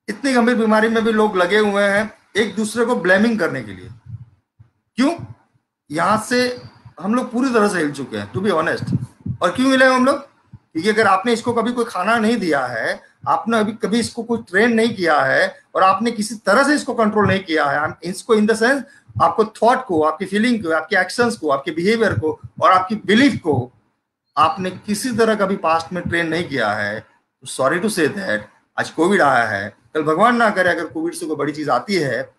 इतनी गंभीर बीमारी में भी लोग लगे हुए हैं एक दूसरे को ब्लेमिंग करने के लिए। क्यों? यहां से हम लोग पूरी तरह से हिल चुके हैं, टू बी ऑनेस्ट। और क्यों मिले हम लोग? क्योंकि अगर आपने इसको कभी कोई खाना नहीं दिया है, आपने अभी कभी इसको कोई ट्रेन नहीं किया है, और आपने किसी तरह से इसको कंट्रोल नहीं किया है, इसको इन द सेंस आपको थॉट को, आपकी फीलिंग को, आपके एक्शंस को, आपके बिहेवियर को और आपकी बिलीफ को आपने किसी तरह कभी पास्ट में ट्रेन नहीं किया है, तो सॉरी टू से दैट आज कोविड आया है, कल भगवान ना करे अगर कोविड से कोई बड़ी चीज आती है,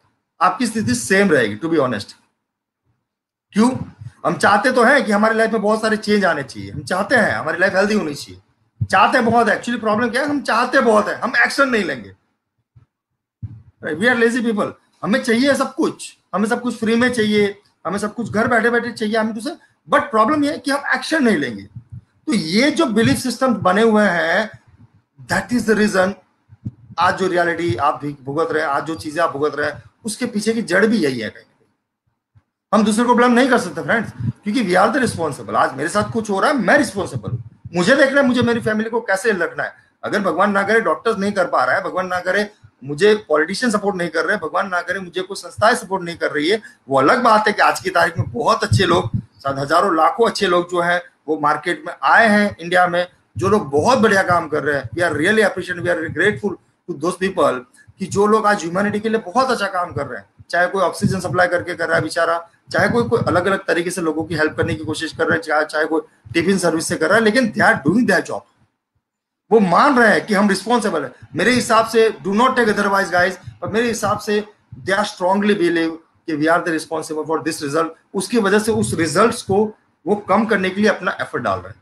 आपकी स्थिति सेम रहेगी, टू बी ऑनेस्ट। क्यों? हम चाहते तो हैं कि हमारी लाइफ में बहुत सारे चेंज आने चाहिए, हम चाहते हैं हमारी लाइफ हेल्दी होनी चाहिए, चाहते हैं बहुत है। एक्चुअली प्रॉब्लम क्या है? हम चाहते बहुत है, हम एक्शन नहीं लेंगे। We are lazy people. हमें चाहिए सब कुछ, हमें सब कुछ फ्री में चाहिए, हमें सब कुछ घर बैठे बैठे चाहिए, हमें तो, बट प्रॉब्लम यह है कि हम एक्शन नहीं लेंगे। तो ये जो बिलीफ सिस्टम बने हुए हैं, दैट इज द रीजन आज जो रियलिटी आप भुगत रहे हैं, आज जो चीजें आप भुगत रहे हैं, उसके पीछे की जड़ भी यही है। कहीं हम दूसरे को ब्लेम नहीं कर सकते फ्रेंड्स, क्योंकि वी आर द रिस्पॉन्सिबल। आज मेरे साथ कुछ हो रहा है, मैं रिस्पॉन्सिबल हूँ, मुझे देखना है मुझे मेरी फैमिली को कैसे रखना है। अगर भगवान ना करे डॉक्टर्स नहीं कर पा रहा है, भगवान ना करे मुझे पॉलिटिशियन सपोर्ट नहीं कर रहे, भगवान ना करे मुझे कोई संस्थाएं सपोर्ट नहीं कर रही है, वो अलग बात है कि आज की तारीख में बहुत अच्छे लोग, शायद हजारों लाखों अच्छे लोग जो है वो मार्केट में आए हैं इंडिया में, जो लोग बहुत बढ़िया काम कर रहे हैं। We are really appreciate, we are grateful to those people कि जो लोग आज ह्यूमैनिटी के लिए बहुत अच्छा काम कर रहे हैं। चाहे कोई ऑक्सीजन सप्लाई करके कर रहा है बेचारा, चाहे कोई अलग अलग तरीके से लोगों की हेल्प करने की कोशिश कर रहे हैं, चाहे कोई टिफिन सर्विस से कर रहा है, लेकिन they are doing their job. वो मान रहे हैं कि हम रिस्पॉन्सिबल है। मेरे हिसाब से, do not take otherwise guys, पर मेरे हिसाब से दे आर स्ट्रांगली बिलीव कि we are the responsible for this result. उसकी वजह से उस रिजल्ट्स को वो कम करने के लिए अपना एफर्ट डाल रहे हैं।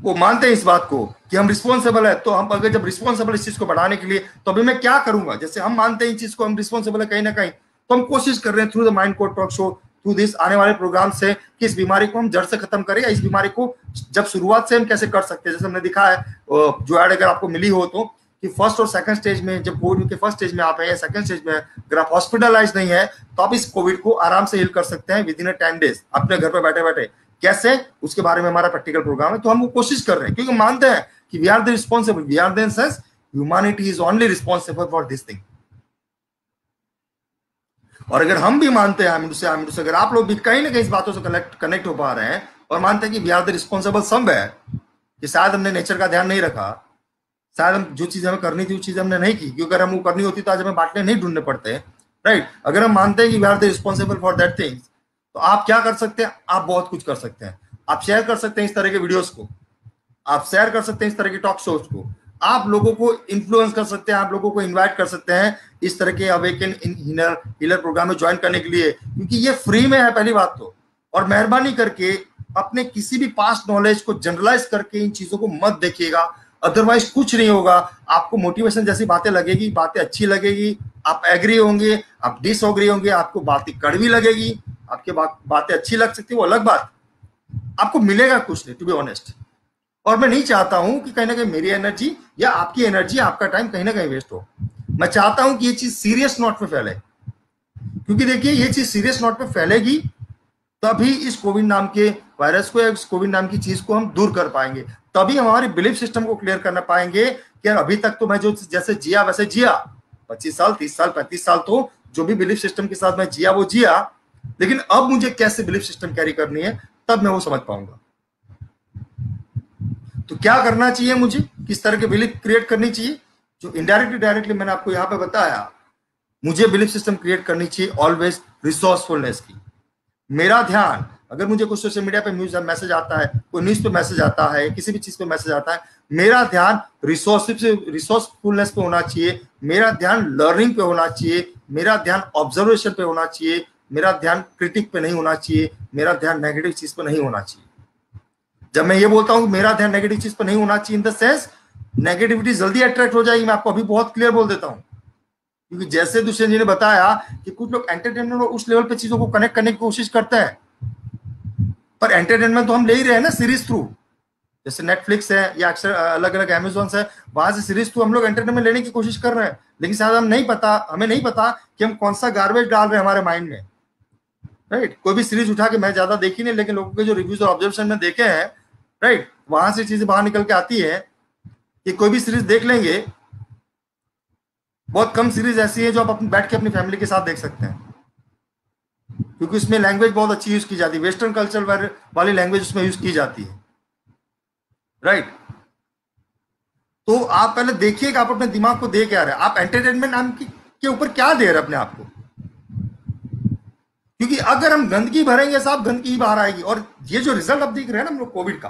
वो मानते हैं इस बात को कि हम रिस्पॉन्सिबल है। तो हम अगर जब रिस्पॉन्सिबल इस चीज को बढ़ाने के लिए, तो अभी मैं क्या करूंगा? जैसे हम मानते हैं इस चीज को, हम रिस्पॉन्सिबल है कहीं ना कहीं, तो हम कोशिश कर रहे हैं through the mind code talk show, through this आने वाले प्रोग्राम से, कि इस बीमारी को हम जड़ से खत्म करें, या इस बीमारी को जब शुरुआत से हम कैसे कर सकते हैं। जैसे हमने दिखा है, जो एड अगर आपको मिली हो तो, कि फर्स्ट और सेकंड स्टेज में, जब कोविड के फर्स्ट स्टेज में आप है या सेकंड स्टेज में, अगर आप हॉस्पिटलाइज नहीं है तो आप इस कोविड को आराम से हील कर सकते हैं विद इन 10 डेज अपने घर पे बैठे बैठे। कैसे? उसके बारे में हमारा प्रैक्टिकल प्रोग्राम है। तो हम वो कोशिश कर रहे हैं, क्योंकि मानते हैं कि we are the responsible, we are the in sense humanity is only responsible for this thing. और अगर हम भी मानते हैं, अगर आप लोग भी कहीं ना कहीं इस बातों से कनेक्ट हो पा रहे हैं और मानते हैं कि we are the responsible somewhere, कि शायद हमने नेचर का ध्यान नहीं रखा, शायद हम जो चीजें हमें करनी थी वो चीजें हमने नहीं की, क्योंकि अगर हम वो करनी होती तो आज हमें बाटले नहीं ढूंढने पड़ते, राइट। अगर हम मानते हैं कि we are the responsible for that things, तो आप क्या कर सकते हैं? आप बहुत कुछ कर सकते हैं। आप शेयर कर सकते हैं इस तरह के वीडियोस को, आप शेयर कर सकते हैं इस तरह के टॉक शोज को, आप लोगों को इन्फ्लुएंस कर सकते हैं, आप लोगों को इनवाइट कर सकते हैं इस तरह के अवेकन हीलर प्रोग्राम में ज्वाइन करने के लिए, क्योंकि ये फ्री में है पहली बात तो। और मेहरबानी करके अपने किसी भी पास्ट नॉलेज को जनरलाइज करके इन चीजों को मत देखिएगा, अदरवाइज कुछ नहीं होगा। आपको मोटिवेशन जैसी बातें लगेगी, बातें अच्छी लगेगी, आप एग्री होंगे, आप डिसएग्री होंगे, आपको बातें कड़वी लगेगी, आपके बातें अच्छी लग सकती है, वो अलग बात, आपको मिलेगा कुछ नहीं, टू बी ऑनेस्ट। और मैं नहीं चाहता हूं कि कहीं ना कहीं मेरी एनर्जी या आपकी एनर्जी, आपका टाइम कहीं ना कहीं वेस्ट हो। मैं चाहता हूं कि ये चीज सीरियस नोट पे फैले, क्योंकि देखिए ये चीज सीरियस नोट पे फैलेगी तभी इस कोविड नाम के वायरस को या इस कोविड नाम की चीज को हम दूर कर पाएंगे, तभी हम हमारे बिलीफ सिस्टम को क्लियर करना पाएंगे कि यार अभी तक तो मैं जो जैसे जिया वैसे जिया, 25 साल 30 साल 35 साल तो जो भी बिलीफ सिस्टम के साथ मैं जिया वो जिया, लेकिन अब मुझे कैसे बिलीफ सिस्टम कैरी करनी है तब मैं वो समझ पाऊंगा। तो क्या करना चाहिए मुझे, किस तरह के बिलीफ क्रिएट करनी चाहिए, जो इनडायरेक्टली डायरेक्टली मैंने आपको यहाँ पे बताया। मुझे बिलीफ सिस्टम क्रिएट करनी चाहिए ऑलवेज रिसोर्सफुलनेस की। मेरा ध्यान, अगर मुझे कुछ सोशल मीडिया पे मैसेज आता है, कोई न्यूज पे मैसेज आता है, किसी भी चीज पे मैसेज आता है, मेरा ध्यान रिसोर्सफुलनेस पे होना चाहिए, मेरा ध्यान लर्निंग पे होना चाहिए, मेरा ध्यान ऑब्जर्वेशन पे होना चाहिए, मेरा ध्यान क्रिटिक पे नहीं होना चाहिए, मेरा ध्यान नेगेटिव चीज पे नहीं होना चाहिए। जब मैं ये बोलता हूं मेरा ध्यान नेगेटिव चीज पर नहीं होना चाहिए, इन द सेंस नेगेटिविटी जल्दी अट्रैक्ट हो जाएगी। मैं आपको अभी बहुत क्लियर बोल देता हूं, क्योंकि जैसे दुष्यंत जी ने बताया कि कुछ लोग एंटरटेनमेंट और उस लेवल पे चीजों को कनेक्ट करने की कोशिश करते हैं, पर एंटरटेनमेंट तो हम ले ही रहे हैं ना सीरीज थ्रू, जैसे नेटफ्लिक्स है या अक्सर अलग अलग अमेजोन है, वहां से सीरीज थ्रू हम लोग एंटरटेनमेंट लेने की कोशिश कर रहे हैं, लेकिन शायद हमें नहीं पता कि हम कौन सा गार्बेज डाल रहे हैं हमारे माइंड में, राइट। कोई भी सीरीज उठा के मैं ज्यादा देखी नहीं, लेकिन लोगों के जो रिव्यूज और ऑब्जर्वेशन में देखे हैं, राइट, वहां से चीजें बाहर निकल के आती है कि कोई भी सीरीज देख लेंगे, बहुत कम सीरीज ऐसी है जो आप बैठ के अपनी फैमिली के साथ देख सकते हैं, क्योंकि उसमें लैंग्वेज बहुत अच्छी यूज की जाती है, वेस्टर्न कल्चर वाली लैंग्वेज उसमें यूज की जाती है, राइट। तो आप पहले देखिए कि आप अपने दिमाग को दे क्या रहे हैं, आप एंटरटेनमेंट नाम के ऊपर क्या दे रहे हैं अपने आप को, क्योंकि अगर हम गंदगी भरेंगे साहब, गंदगी ही बाहर आएगी। और ये जो रिजल्ट अब देख रहे हैं ना हम लोग कोविड का,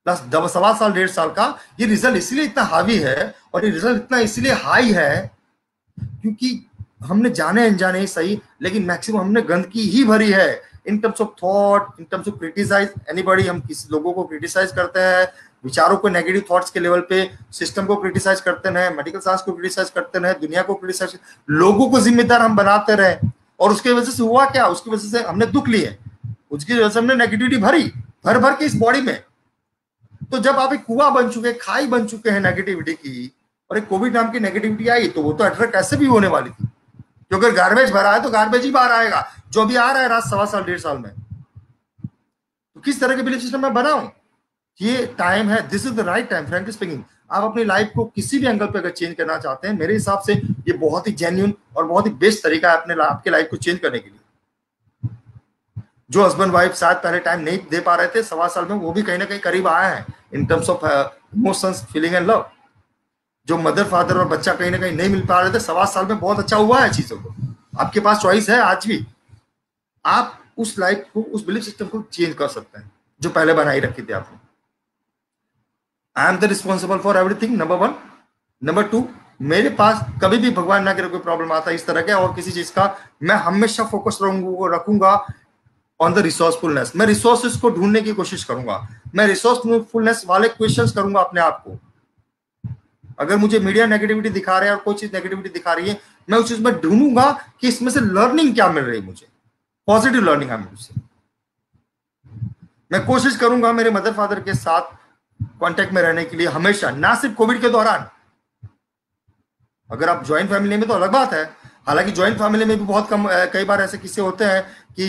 प्लस 1.25 साल 1.5 साल का, ये रिजल्ट इसलिए इतना हावी है और ये रिजल्ट इतना इसलिए हाई है क्योंकि हमने जाने अनजाने ही सही, लेकिन मैक्सिमम हमने गंदगी ही भरी है in terms of thought, in terms of criticize anybody. हम किसी लोगों को क्रिटिसाइज करते हैं, विचारों को, नेगेटिव थॉट्स के लेवल पे सिस्टम को क्रिटिसाइज करते हैं, मेडिकल साइंस को क्रिटिसाइज करते हैं, दुनिया को क्रिटिसाइज, लोगों को जिम्मेदार हम बनाते रहे, और उसके वजह से हुआ क्या, उसकी वजह से हमने दुख लिए, उसकी वजह से हमने नेगेटिविटी भर भर के इस बॉडी में। तो जब आप एक कुआं बन चुके, खाई बन चुके हैं नेगेटिविटी की, और एक कोविड नाम की नेगेटिविटी आई, तो वो तो अट्रैक्ट ऐसे भी होने वाली थी, क्योंकि अगर गार्बेज भरा है तो गार्बेज ही बाहर आएगा, जो भी आ रहा है रात 1.25 साल 1.5 साल में। तो किस तरह के बिलीफ सिस्टम में बनाऊं, ये टाइम है, this is the right time. Frankly speaking, आप अपनी लाइफ को किसी भी एंगल पे अगर चेंज करना चाहते हैं, मेरे हिसाब से ये बहुत ही जेन्युइन और बहुत ही बेस्ट तरीका है अपने आपके लाइफ को चेंज करने के लिए। जो हस्बैंड वाइफ शायद पहले टाइम नहीं दे पा रहे थे 1.25 साल में, वो भी कहीं ना कहीं करीब आए हैं इन terms of emotions, feeling and love. जो मदर फादर और बच्चा कहीं ना कहीं नहीं मिल पा रहे थे, 1.25 साल में बहुत अच्छा हुआ है चीजों को। आपके पास चॉइस है आज भी, आप उस लाइफ को, उस बिलीफ सिस्टम को चेंज कर सकते हैं जो पहले बनाई रखी थी आपने। I am the responsible for everything, number 1। Number 2, मेरे पास कभी भी भगवान ना करे कोई प्रॉब्लम आता है इस तरह के और किसी चीज का, मैं हमेशा फोकस रखूंगा ऑन द रिसोर्सफुलनेस। मैं रिसोर्सेस को ढूंढने की कोशिश करूंगा, मैं रिसोर्सफुलनेस वाले क्वेश्चंस करूंगा अपने आप को। अगर मुझे मीडिया नेगेटिविटी दिखा रहा है और कोई चीज नेगेटिविटी दिखा रही है, मैं उस चीज में ढूंढूंगा कि इसमें से लर्निंग क्या मिल रही है मुझे, पॉजिटिव लर्निंग है मुझसे। मैं कोशिश करूंगा मेरे मदर फादर के साथ कांटेक्ट में रहने के लिए हमेशा, ना सिर्फ कोविड के दौरान। अगर आप ज्वाइंट फैमिली में तो अलग बात है, हालांकि ज्वाइंट फैमिली में भी बहुत कम, कई बार ऐसे किस्से होते हैं कि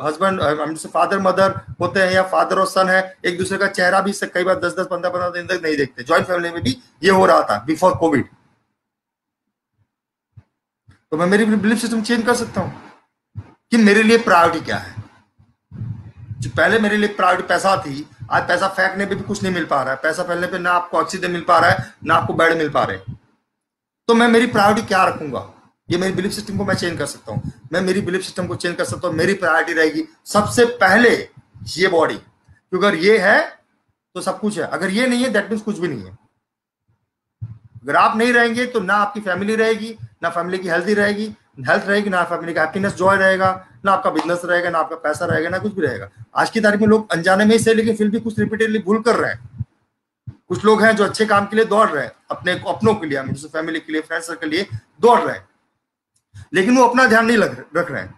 हस्बैंड फादर मदर होते हैं या फादर और सन है, एक दूसरे का चेहरा भी कई बार 10-10 15-15 दिन तक नहीं देखते। ज्वाइंट फैमिली में भी ये हो रहा था बिफोर कोविड। तो मैं मेरी बिलीफ सिस्टम चेंज कर सकता हूं कि मेरे लिए प्रायोरिटी क्या है। जो पहले मेरे लिए प्रायोरिटी पैसा थी, आज पैसा फेंकने पे भी कुछ नहीं मिल पा रहा है, पैसा फैलने पे ना आपको ऑक्सीजन मिल पा रहा है, ना आपको बेड मिल पा रहे। तो मैं मेरी प्रायोरिटी क्या रखूंगा, ये मेरी बिलीफ सिस्टम को मैं चेंज कर सकता हूं। मैं मेरी बिलीफ सिस्टम को चेंज कर सकता हूं। मेरी प्रायोरिटी रहेगी सबसे पहले ये बॉडी, क्योंकि अगर ये है तो सब कुछ है, अगर ये नहीं है दैट मीन्स कुछ भी नहीं है। अगर आप नहीं रहेंगे तो ना आपकी फैमिली रहेगी, ना फैमिली की हेल्थ रहेगी, ना फैमिली का हैप्पीनेस जॉय रहेगा, ना आपका बिजनेस रहेगा, ना आपका पैसा रहेगा, ना कुछ भी रहेगा। आज की तारीख में लोग अनजाने में ही सही लेकिन फिर भी कुछ रिपीटेडली भूल कर रहे हैं। कुछ लोग हैं जो अच्छे काम के लिए दौड़ रहे हैं, अपनों के लिए, फैमिली के लिए, फ्रेंड सर्कल के लिए दौड़ रहे हैं, लेकिन वो अपना ध्यान नहीं रख रहे हैं,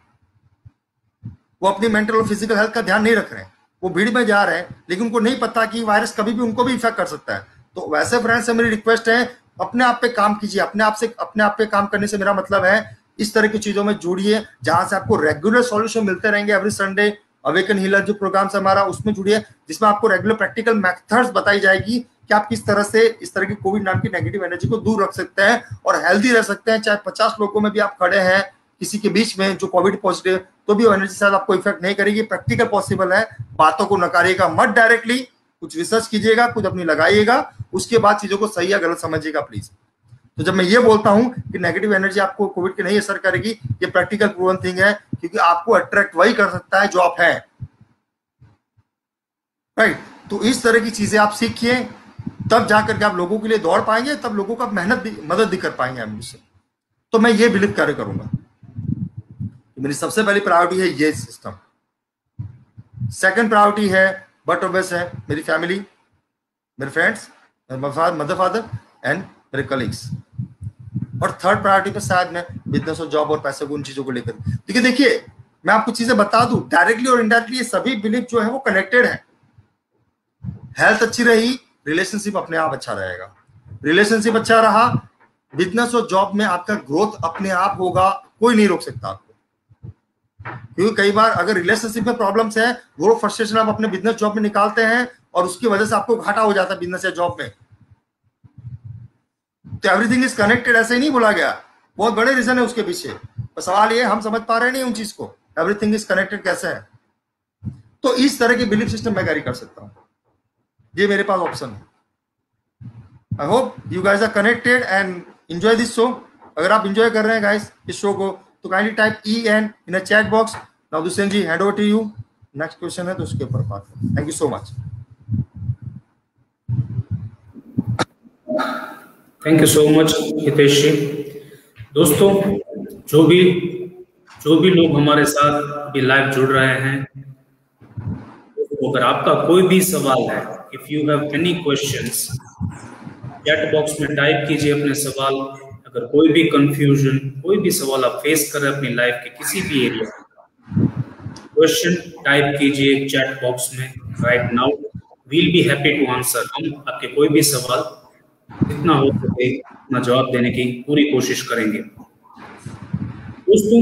वो अपनी मेंटल और फिजिकल हेल्थ का ध्यान नहीं रख रहे हैं। वो भीड़ में जा रहे हैं लेकिन उनको नहीं पता कि वायरस कभी भी उनको भी इफेक्ट कर सकता है। तो वैसे फ्रेंड्स से मेरी रिक्वेस्ट है, अपने आप पे काम कीजिए। अपने आप पे काम करने से मेरा मतलब है इस तरह की चीजों में जुड़िए जहां से आपको रेगुलर सॉल्यूशन मिलते रहेंगे। एवरी संडे अवेकन हीलर जो प्रोग्राम है हमारा, उसमें जुड़िए, जिसमें आपको रेगुलर प्रैक्टिकल मेथड्स बताई जाएगी कि आप किस तरह से इस तरह की कोविड नाम की नेगेटिव एनर्जी को दूर रख सकते हैं और हेल्दी रह सकते हैं। चाहे 50 लोगों में भी आप खड़े हैं किसी के बीच में जो कोविड पॉजिटिव, तो भी एनर्जी शायद आपको इफेक्ट नहीं करेगी। प्रैक्टिकल पॉसिबल है। बातों को नकारिएगा मत डायरेक्टली, कुछ रिसर्च कीजिएगा, कुछ अपनी लगाइएगा, उसके बाद चीजों को सही या गलत समझिएगा प्लीज। तो जब मैं ये बोलता हूं कि नेगेटिव एनर्जी आपको कोविड की नहीं असर करेगी, ये प्रैक्टिकल प्रूवन थिंग है, क्योंकि आपको अट्रैक्ट वही कर सकता है जो आप हैं, राइट। तो इस तरह की चीजें आप सीखिए, तब जाकर के आप लोगों के लिए दौड़ पाएंगे, तब लोगों का मदद भी कर पाएंगे आप मुझसे। तो मैं ये बिलीव कार्य करूंगा। मेरी सबसे पहली प्रायोरिटी है ये सिस्टम। सेकंड प्रायोरिटी है बट ऑब्वियस है मेरी फैमिली, मेरे फ्रेंड्स, मदर फादर एंड मेरे कलीग्स। और थर्ड प्रायोरिटी पे शायद मैं बिजनेस और जॉब और पैसे को, उन चीजों को लेकर। देखिए मैं आपको चीजें बता दूं, डायरेक्टली और इनडायरेक्टली ये सभी बिलीफ जो है वो कनेक्टेड है। हेल्थ अच्छी रही, रिलेशनशिप अपने आप अच्छा रहेगा। रिलेशनशिप अच्छा रहा, बिजनेस और जॉब में आपका ग्रोथ अपने आप होगा, कोई नहीं रोक सकता आपको। क्योंकि कई बार अगर रिलेशनशिप में प्रॉब्लम्स है, वो फ्रस्ट्रेशन आप अपने बिजनेस जॉब में निकालते हैं और उसकी वजह से आपको घाटा हो जाता है बिजनेस या जॉब में। तो एवरीथिंग इज कनेक्टेड, ऐसे ही नहीं बोला गया, बहुत बड़े रीजन है उसके पीछे। तो सवाल ये हम समझ पा रहे नहीं उन चीज को, एवरीथिंग इज कनेक्टेड कैसे है। तो इस तरह की बिलीफ सिस्टम मैं कैरी कर सकता हूं, ये मेरे पास ऑप्शन है। I hope you guys are connected and enjoy this show. अगर आप एंजॉय कर रहे हैं गाइज इस शो को, तो kindly type EN in a chat box. Now Dushyant ji, hand over to you. Next question है तो उसके ऊपर बात करें। Thank you so much. Thank you so much Hitesh ji. दोस्तों, जो भी लोग हमारे साथ अभी लाइव जुड़ रहे हैं, तो अगर आपका कोई भी सवाल है, if you have any questions, chat box में टाइप कीजिए अपने सवाल। अगर कोई भी कंफ्यूजन, कोई भी सवाल आप फेस कर रहे हैं अपनी लाइफ के किसी भी एरिया, क्वेश्चन टाइप कीजिए चैट बॉक्स में right now. We'll be happy to answer. हम आपके कोई भी सवाल जितना हो सके उतना जवाब देने की पूरी कोशिश करेंगे। दोस्तों,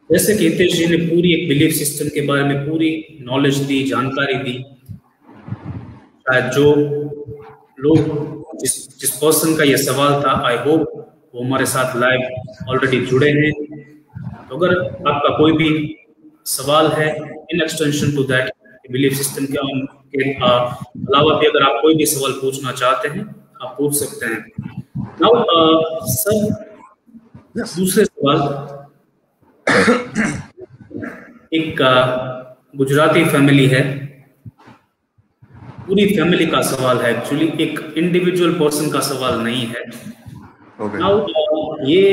जैसे कि हितेश जी ने पूरी एक बिलीफ सिस्टम के बारे में पूरी नॉलेज दी, जानकारी दी, शायद जो लोग जिस पर्सन का ये सवाल था, आई होप वो हमारे साथ लाइव ऑलरेडी जुड़े हैं। तो अगर आपका कोई भी सवाल है in extension to that belief system के अलावा भी अगर आप कोई भी सवाल पूछना चाहते हैं, आप पूछ सकते हैं। नाउ सर, दूसरे सवाल, एक गुजराती फैमिली है, पूरी फैमिली का सवाल है एक्चुअली, एक इंडिविजुअल पर्सन का सवाल नहीं है। नाउ ये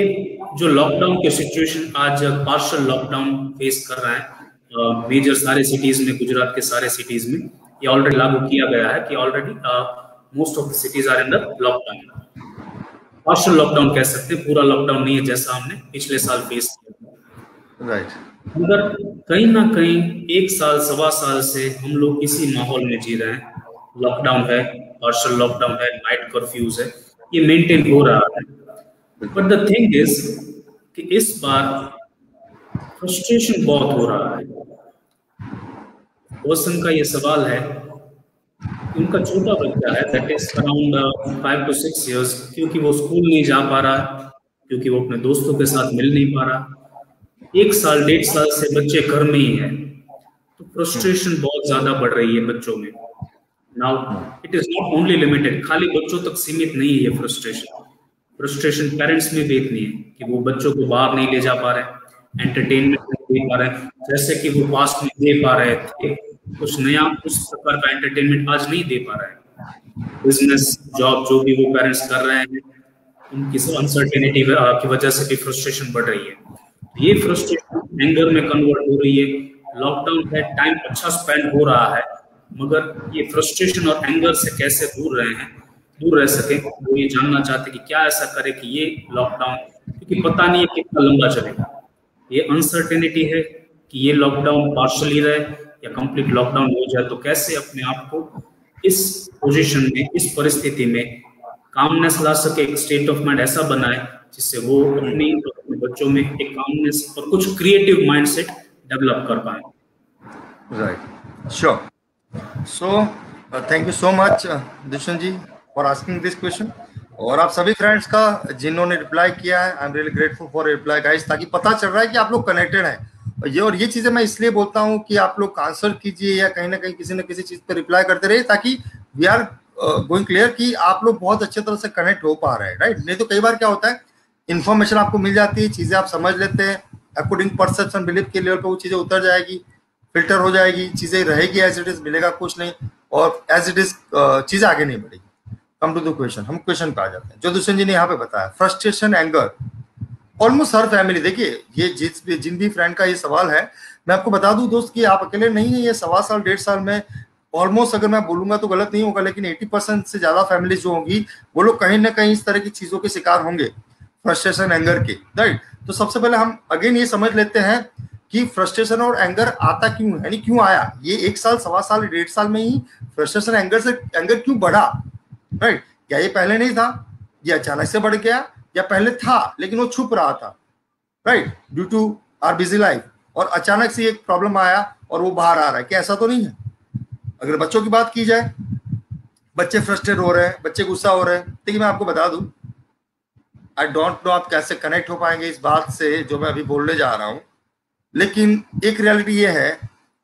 जो लॉकडाउन के सिचुएशन, आज पार्शियल लॉकडाउन फेस कर रहा है मेजर सारे सिटीज में, गुजरात के सारे सिटीज में ये ऑलरेडी लागू किया गया है कि already most of the cities are in the lockdown. Partial lockdown कह सकते हैं, पूरा लॉकडाउन नहीं है जैसा हमने पिछले साल फेस किया, राइट। मगर कहीं ना कहीं 1 साल, 1.25 साल से हम लोग इसी माहौल में जी रहे हैं। लॉकडाउन है, पार्शियल लॉकडाउन है, नाइट कर्फ्यूज है, ये मेंटेन हो रहा है। बट द थिंग इज कि इस बार फ्रस्ट्रेशन बहुत हो रहा है। पर्सन का ये सवाल है, उनका छोटा बच्चा है, that is around 5 to 6 years, क्योंकि वो स्कूल नहीं जा पा रहा, क्योंकि वो अपने दोस्तों के साथ मिल नहीं पा रहा। 1 साल, 1.5 साल से बच्चे घर में ही है, तो फ्रस्ट्रेशन बहुत ज्यादा बढ़ रही है बच्चों में। Now it is not only limited, खाली बच्चों तक सीमित नहीं है ये फ्रस्ट्रेशन पेरेंट्स में भी इतनी है कि वो बच्चों को बाहर नहीं ले जा पा रहे, एंटरटेनमेंट नहीं दे पा रहे, जैसे कि वो पास्ट में दे पा रहे थे, कुछ नया उस प्रकार का एंटरटेनमेंट आज नहीं दे पा रहे हैं। बिजनेस, जॉब, जो भी वो पेरेंट्स कर रहे हैं, उनकी अनसर्टेनिटी की वजह से भी फ्रस्ट्रेशन बढ़ रही है। ये फ्रस्ट्रेशन एंगर में कन्वर्ट हो रही है। लॉकडाउन है, टाइम अच्छा स्पेंड हो रहा है, मगर ये फ्रस्ट्रेशन और एंगर से कैसे दूर रह सके, वो ये जानना चाहते कि क्या ऐसा करे कि ये लॉकडाउन, क्योंकि पता नहीं है कितना लंबा चलेगा। ये अनसर्टेनिटी है कि ये लॉकडाउन पार्शली रहे या कंप्लीट लॉकडाउन हो जाए, तो कैसे अपने आप को इस पोजीशन में, इस परिस्थिति में कामनेस ला सके, एक स्टेट ऑफ माइंड ऐसा बनाए जिससे वो अपने बच्चों में एक कामनेस और कुछ क्रिएटिव माइंडसेट डेवलप कर पाए। Right, sure. So thank you so much Dushyant ji for asking this question, और आप सभी फ्रेंड्स का जिन्होंने रिप्लाई किया है, I am really grateful for reply guys, ताकि पता चल रहा है कि आप लोग कनेक्टेड हैं। और ये चीजें मैं इसलिए बोलता हूँ कि आप लोग आंसर कीजिए या कहीं ना कहीं किसी न किसी चीज पर रिप्लाई करते रहिए, ताकि वी आर गोइंग क्लियर कि आप लोग बहुत अच्छे तरह से कनेक्ट हो पा रहे हैं, राइट। नहीं तो कई बार क्या होता है, इन्फॉर्मेशन आपको मिल जाती है, चीजें आप समझ लेते हैं, अकॉर्डिंग परसेप्शन बिलीफ के लेवल पर वो चीजें उतर जाएगी, फिल्टर हो जाएगी, चीजें रहेगी एज इट इज, मिलेगा कुछ नहीं, और एज इट इज चीजें आगे नहीं बढ़ेगी। कम टू द क्वेश्चन, हम क्वेश्चन पे आ जाते हैं जो दुष्यंत जी ने यहाँ पे बताया। फ्रस्ट्रेशन, एंगर, ऑलमोस्ट हर फैमिली, देखिए ये जिन भी फ्रेंड का ये सवाल है, मैं आपको बता दूं दोस्त कि आप अकेले नहीं है। ये 1.25 साल 1.5 साल में ऑलमोस्ट, अगर मैं बोलूंगा तो गलत नहीं होगा, लेकिन 80% से ज्यादा फैमिली जो होंगी वो लोग कहीं ना कहीं इस तरह की चीजों के शिकार होंगे, फ्रस्ट्रेशन, एंगर के, राइट। तो सबसे पहले हम अगेन ये समझ लेते हैं कि फ्रस्ट्रेशन और एंगर आता क्यों है, यानी क्यों आया। ये 1 साल, 1.25 साल, 1.5 साल में ही फ्रस्ट्रेशन, एंगर क्यों बढ़ा, राइट। क्या ये पहले नहीं था, ये अचानक से बढ़ गया, या पहले था लेकिन वो छुप रहा था, right, due to our busy life, और अचानक से एक प्रॉब्लम आया और वो बाहर आ रहा है। क्या ऐसा तो नहीं है? अगर बच्चों की बात की जाए, बच्चे फ्रस्ट्रेट हो रहे हैं, बच्चे गुस्सा हो रहे हैं, देखिए मैं आपको बता दूं, आई डोंट नो आप कैसे कनेक्ट हो पाएंगे इस बात से जो मैं अभी बोलने जा रहा हूं, लेकिन एक रियलिटी ये है,